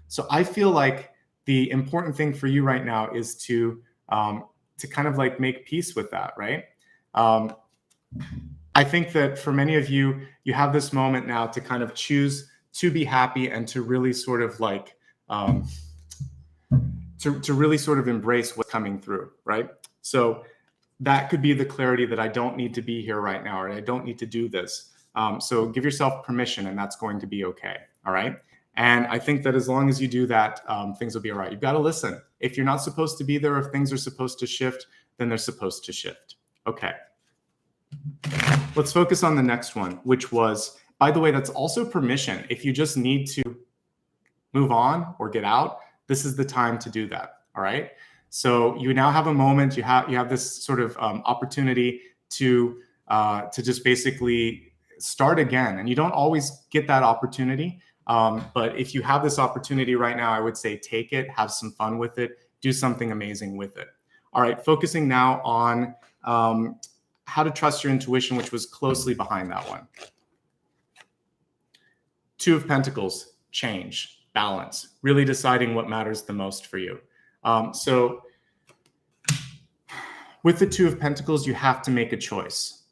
So I feel like the important thing for you right now is to kind of like make peace with that, right? I think that for many of you, you have this moment now to kind of choose to be happy and to really sort of like, to really sort of embrace what's coming through, right? So that could be the clarity that I don't need to be here right now, or I don't need to do this. So give yourself permission, and that's going to be okay, all right? And I think that as long as you do that, things will be all right. You've got to listen. If you're not supposed to be there, if things are supposed to shift, then they're supposed to shift. Okay. Let's focus on the next one, which was, by the way, that's also permission. If you just need to move on or get out, this is the time to do that, all right? So you now have a moment, you have this sort of opportunity to just basically start again. And you don't always get that opportunity. But if you have this opportunity right now, I would say take it, have some fun with it, do something amazing with it. All right, focusing now on how to trust your intuition, which was closely behind that one. Two of Pentacles, change, balance, really deciding what matters the most for you. So with the Two of Pentacles, you have to make a choice.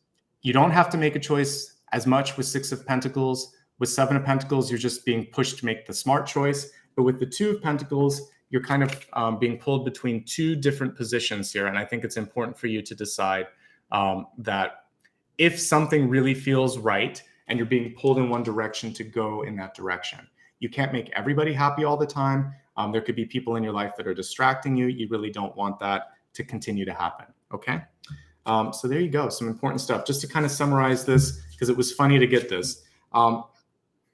You don't have to make a choice as much with Six of Pentacles. With Seven of Pentacles, you're just being pushed to make the smart choice. But with the Two of Pentacles, you're kind of being pulled between two different positions here. And I think it's important for you to decide that if something really feels right and you're being pulled in one direction, to go in that direction. You can't make everybody happy all the time. There could be people in your life that are distracting you. You really don't want that to continue to happen, okay? So there you go, some important stuff. Just to kind of summarize this, because it was funny to get this.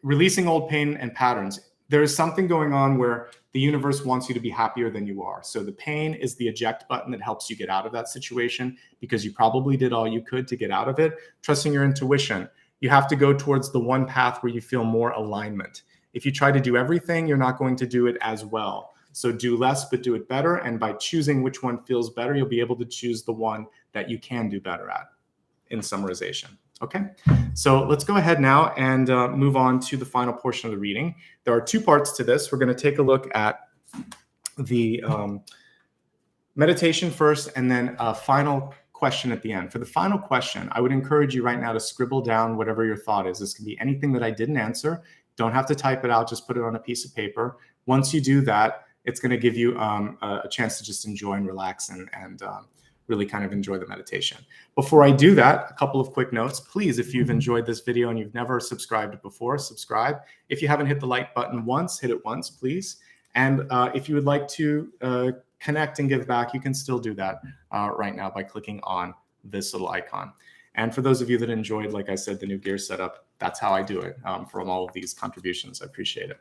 Releasing old pain and patterns. There is something going on where the universe wants you to be happier than you are. So the pain is the eject button that helps you get out of that situation, because you probably did all you could to get out of it. Trusting your intuition. You have to go towards the one path where you feel more alignment. If you try to do everything, you're not going to do it as well. So do less, but do it better. And by choosing which one feels better, you'll be able to choose the one that you can do better at, in summarization. Okay, so let's go ahead now and move on to the final portion of the reading. There are two parts to this. We're going to take a look at the meditation first and then a final question at the end. For the final question, I would encourage you right now to scribble down whatever your thought is. This can be anything that I didn't answer. Don't have to type it out, just put it on a piece of paper. Once you do that, it's going to give you a chance to just enjoy and relax and really kind of enjoy the meditation. Before I do that, a couple of quick notes. Please, if you've enjoyed this video and you've never subscribed before, subscribe. If you haven't hit the like button once, hit it once, please. And if you would like to connect and give back, you can still do that right now by clicking on this little icon. And for those of you that enjoyed, like I said, the new gear setup, that's how I do it from all of these contributions. I appreciate it.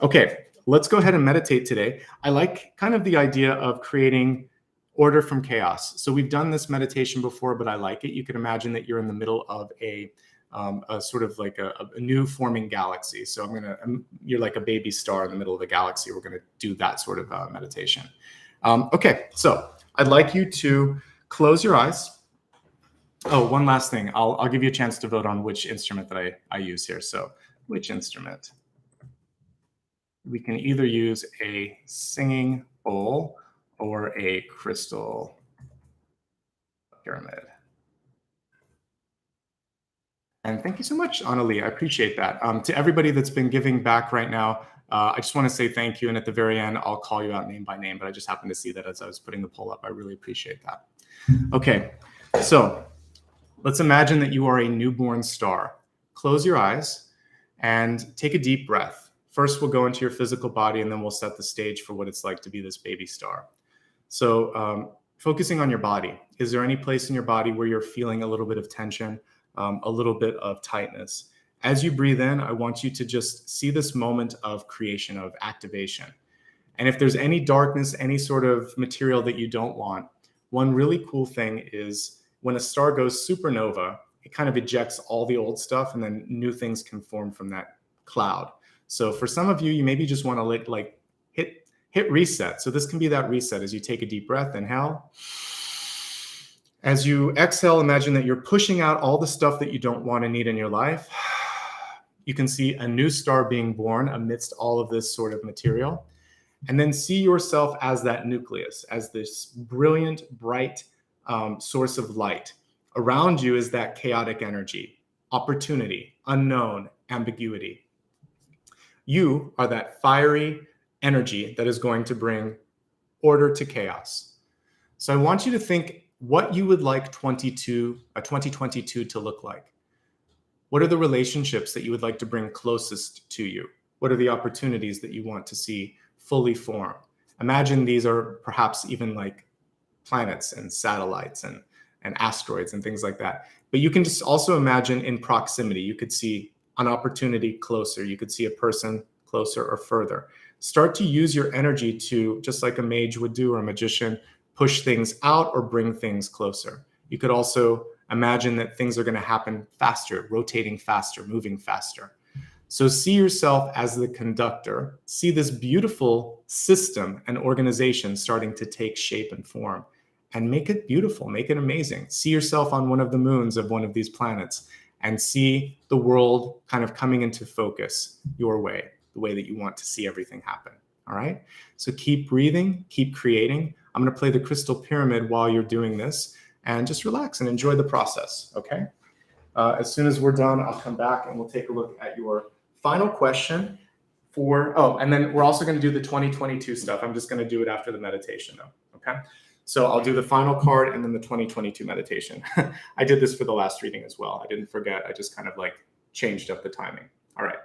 Okay, let's go ahead and meditate today. I like kind of the idea of creating order from chaos. So we've done this meditation before, but I like it. You can imagine that you're in the middle of a sort of like a new forming galaxy. So you're like a baby star in the middle of a galaxy. We're going to do that sort of meditation. Okay, so I'd like you to close your eyes. Oh, one last thing. I'll give you a chance to vote on which instrument that I use here. So which instrument? We can either use a singing bowl or a crystal pyramid. And thank you so much, Annalie. I appreciate that. To everybody that's been giving back right now, I just want to say thank you. And at the very end, I'll call you out name by name, but I just happened to see that as I was putting the poll up. I really appreciate that. Okay, so let's imagine that you are a newborn star. Close your eyes and take a deep breath. First, we'll go into your physical body, and then we'll set the stage for what it's like to be this baby star. So focusing on your body, is there any place in your body where you're feeling a little bit of tension, a little bit of tightness? As you breathe in, I want you to just see this moment of creation, of activation. And if there's any darkness, any sort of material that you don't want, one really cool thing is when a star goes supernova, it kind of ejects all the old stuff and then new things can form from that cloud. So for some of you, you maybe just want to hit reset. So this can be that reset as you take a deep breath, inhale. As you exhale, imagine that you're pushing out all the stuff that you don't want to need in your life. You can see a new star being born amidst all of this sort of material. And then see yourself as that nucleus, as this brilliant, bright source of light. Around you is that chaotic energy, opportunity, unknown, ambiguity. You are that fiery energy that is going to bring order to chaos. So I want you to think what you would like 2022 to look like. What are the relationships that you would like to bring closest to you? What are the opportunities that you want to see fully form? Imagine these are perhaps even like planets and satellites and asteroids and things like that. But you can just also imagine in proximity. You could see an opportunity closer. You could see a person closer or further. Start to use your energy to, just like a mage would do or a magician, push things out or bring things closer. You could also imagine that things are going to happen faster, rotating faster, moving faster. So see yourself as the conductor. See this beautiful system and organization starting to take shape and form, and make it beautiful, make it amazing. See yourself on one of the moons of one of these planets and see the world kind of coming into focus your way, the way that you want to see everything happen. All right. So keep breathing, keep creating. I'm going to play the crystal pyramid while you're doing this, and just relax and enjoy the process. Okay. As soon as we're done, I'll come back and we'll take a look at your final question and then we're also going to do the 2022 stuff. I'm just going to do it after the meditation though. Okay. So I'll do the final card and then the 2022 meditation. I did this for the last reading as well. I didn't forget. I just kind of like changed up the timing. All right.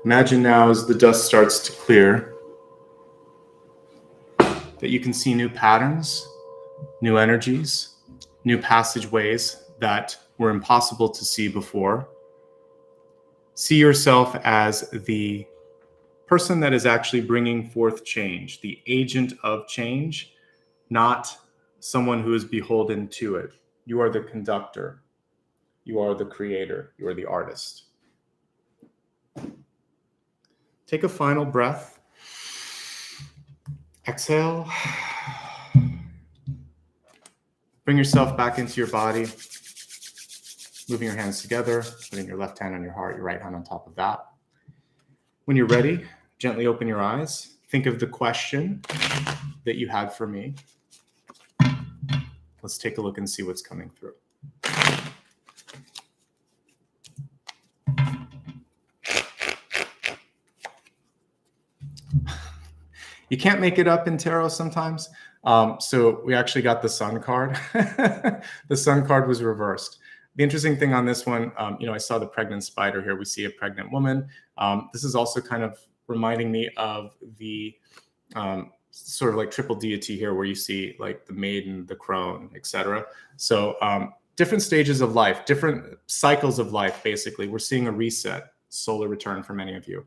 imagine now as the dust starts to clear that you can see new patterns, new energies, new passageways that were impossible to see before. See yourself as the person that is actually bringing forth change, the agent of change, not someone who is beholden to it. You are the conductor. You are the creator. You are the artist. Take a final breath. Exhale. Bring yourself back into your body, moving your hands together, putting your left hand on your heart, your right hand on top of that. When you're ready, gently open your eyes. Think of the question that you had for me. Let's take a look and see what's coming through. You can't make it up in tarot sometimes. So we actually got the Sun card. The Sun card was reversed. The interesting thing on this one, I saw the pregnant spider here. We see a pregnant woman. This is also kind of reminding me of the sort of like triple deity here, where you see like the maiden, the crone, etc. So different stages of life, different cycles of life, basically. We're seeing a reset, solar return for many of you.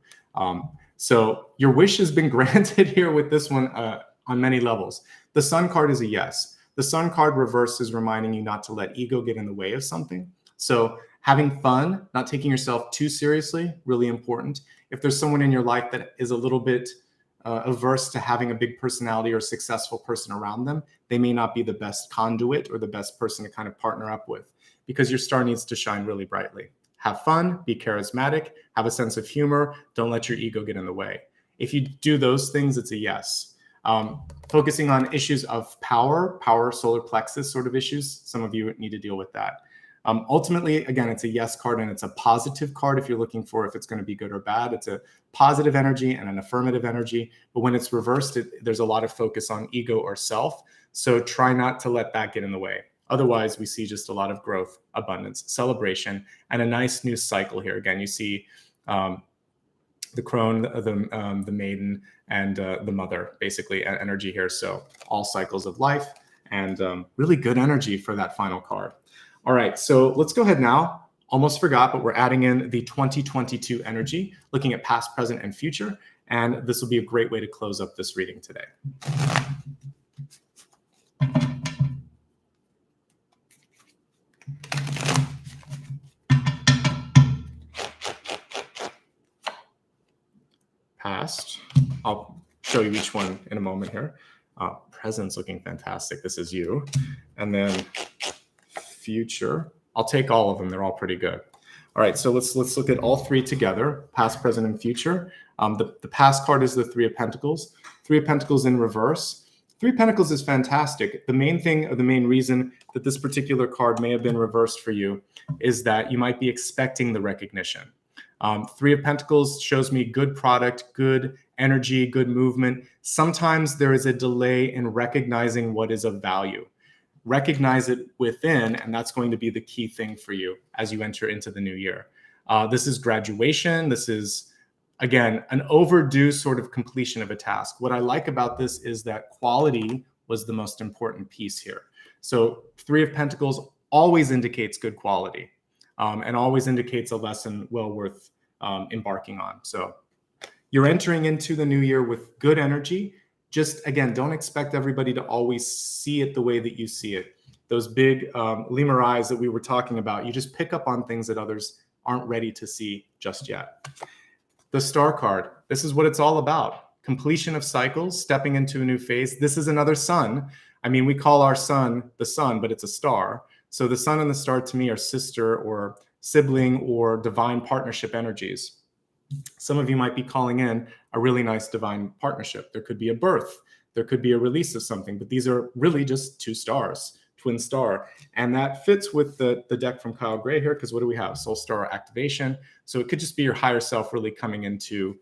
So your wish has been granted here with this one on many levels. The Sun card is a yes. The Sun card reverse is reminding you not to let ego get in the way of something. So having fun, not taking yourself too seriously, really important. If there's someone in your life that is a little bit averse to having a big personality or a successful person around them, they may not be the best conduit or the best person to kind of partner up with, because your star needs to shine really brightly. Have fun, be charismatic, have a sense of humor, don't let your ego get in the way. If you do those things, it's a yes. Focusing on issues of power, solar plexus sort of issues, some of you need to deal with that. Ultimately, again, it's a yes card, and it's a positive card if you're looking for if it's going to be good or bad. It's a positive energy and an affirmative energy. But when it's reversed, there's a lot of focus on ego or self. So try not to let that get in the way. Otherwise, we see just a lot of growth, abundance, celebration, and a nice new cycle here. Again, you see the crone, the maiden, and the mother, basically, energy here. So all cycles of life, and really good energy for that final card. All right, so let's go ahead now. Almost forgot, but we're adding in the 2022 energy, looking at past, present, and future. And this will be a great way to close up this reading today. Past. I'll show you each one in a moment here. Present's looking fantastic. This is you. And then future. I'll take all of them. They're all pretty good. All right, so let's look at all three together, past, present, and future. The past card is the Three of Pentacles. Three of Pentacles in reverse. Three of Pentacles is fantastic. The main thing, or the main reason that this particular card may have been reversed for you is that you might be expecting the recognition. Three of Pentacles shows me good product, good energy, good movement. Sometimes there is a delay in recognizing what is of value. Recognize it within, and that's going to be the key thing for you as you enter into the new year. This is graduation. This is, again, an overdue sort of completion of a task. What I like about this is that quality was the most important piece here. So Three of Pentacles always indicates good quality. And always indicates a lesson well worth embarking on. So you're entering into the new year with good energy. Just, again, don't expect everybody to always see it the way that you see it. Those big lemur eyes that we were talking about, you just pick up on things that others aren't ready to see just yet. The Star card, this is what it's all about. Completion of cycles, stepping into a new phase. This is another sun. I mean, we call our sun the sun, but it's a star. So the sun and the star to me are sister or sibling or divine partnership energies. Some of you might be calling in a really nice divine partnership. There could be a birth. There could be a release of something, but these are really just two stars, twin star. And that fits with the deck from Kyle Gray here, because what do we have? Soul star activation. So it could just be your higher self really coming into,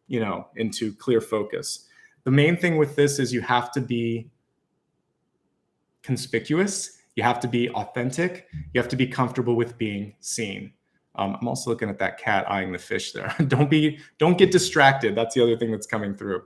into clear focus. The main thing with this is you have to be conspicuous. You have to be authentic. You have to be comfortable with being seen. I'm also looking at that cat eyeing the fish there. Don't get distracted. That's the other thing that's coming through.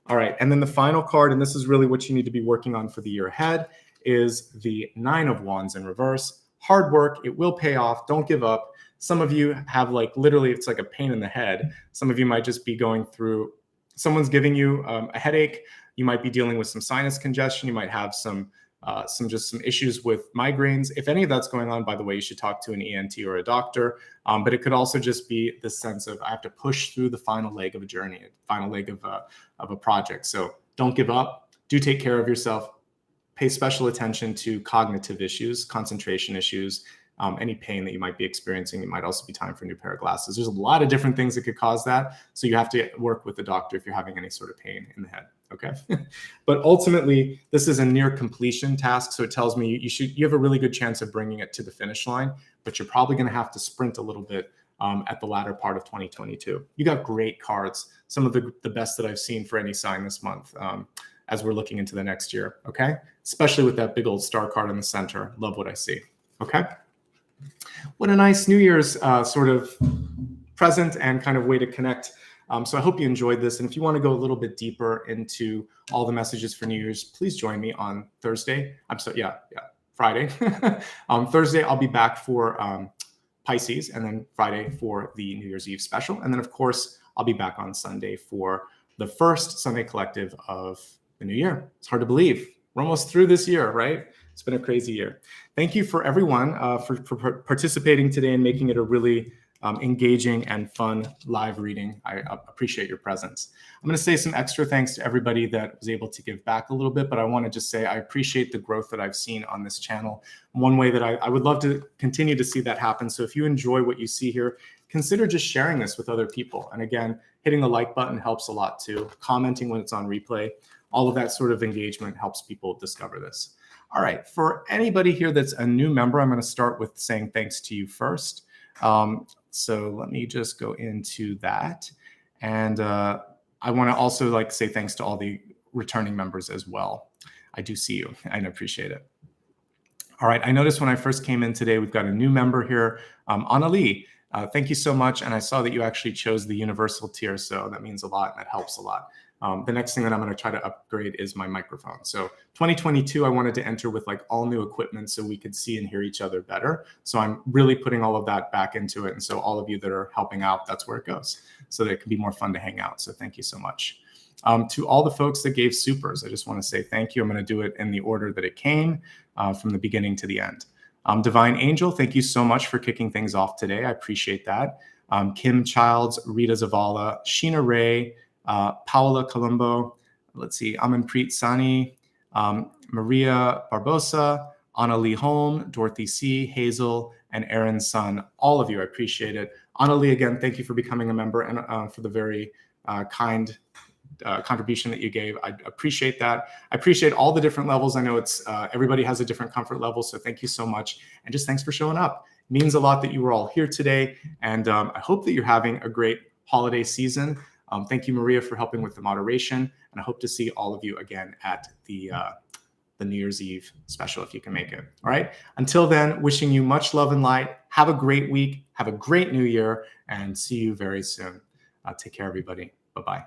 All right, and then the final card, and this is really what you need to be working on for the year ahead, is the 9 of Wands in reverse. Hard work, it will pay off. Don't give up. Some of you have literally, it's like a pain in the head. Some of you might just be going through, someone's giving you a headache. You might be dealing with some sinus congestion. You might have some issues with migraines. If any of that's going on, by the way, you should talk to an ENT or a doctor. But it could also just be the sense of I have to push through the final leg of a journey, final leg of a project. So don't give up. Do take care of yourself. Pay special attention to cognitive issues, concentration issues, any pain that you might be experiencing. It might also be time for a new pair of glasses. There's a lot of different things that could cause that. So you have to work with the doctor if you're having any sort of pain in the head. Okay. But ultimately, this is a near completion task. So it tells me you have a really good chance of bringing it to the finish line, but you're probably going to have to sprint a little bit at the latter part of 2022. You got great cards, some of the best that I've seen for any sign this month as we're looking into the next year. Okay. Especially with that big old star card in the center. Love what I see. Okay. What a nice New Year's sort of present and kind of way to connect. So I hope you enjoyed this. And if you want to go a little bit deeper into all the messages for New Year's, please join me on Thursday. Friday. Thursday, I'll be back for Pisces, and then Friday for the New Year's Eve special. And then, of course, I'll be back on Sunday for the first Sunday collective of the new year. It's hard to believe. We're almost through this year, right? It's been a crazy year. Thank you for everyone for participating today and making it a really engaging and fun live reading. I appreciate your presence. I'm going to say some extra thanks to everybody that was able to give back a little bit, but I want to just say I appreciate the growth that I've seen on this channel. One way that I would love to continue to see that happen. So if you enjoy what you see here, consider just sharing this with other people. And again, hitting the like button helps a lot too. Commenting when it's on replay, all of that sort of engagement helps people discover this. All right, for anybody here that's a new member, I'm going to start with saying thanks to you first. So let me just go into that. And I want to also say thanks to all the returning members as well. I do see you and appreciate it. All right, I noticed when I first came in today, we've got a new member here, Anna Lee. Thank you so much. And I saw that you actually chose the universal tier. So that means a lot and that helps a lot. The next thing that I'm going to try to upgrade is my microphone. So 2022, I wanted to enter with all new equipment so we could see and hear each other better. So I'm really putting all of that back into it. And so all of you that are helping out, that's where it goes so that it can be more fun to hang out. So thank you so much. To all the folks that gave supers, I just want to say thank you. I'm going to do it in the order that it came from the beginning to the end. Divine Angel, thank you so much for kicking things off today. I appreciate that. Kim Childs, Rita Zavala, Sheena Ray, Paola Colombo, let's see, Amanpreet Sani, Maria Barbosa, Anna Lee Holm, Dorothy C, Hazel, and Aaron Sun. All of you, I appreciate it. Anna Lee, again, thank you for becoming a member and for the very kind contribution that you gave. I appreciate that. I appreciate all the different levels. I know it's everybody has a different comfort level, so thank you so much. And just thanks for showing up. It means a lot that you were all here today. And I hope that you're having a great holiday season. Thank you, Maria, for helping with the moderation. And I hope to see all of you again at the New Year's Eve special, if you can make it. All right. Until then, wishing you much love and light. Have a great week. Have a great new year. And see you very soon. Take care, everybody. Bye-bye.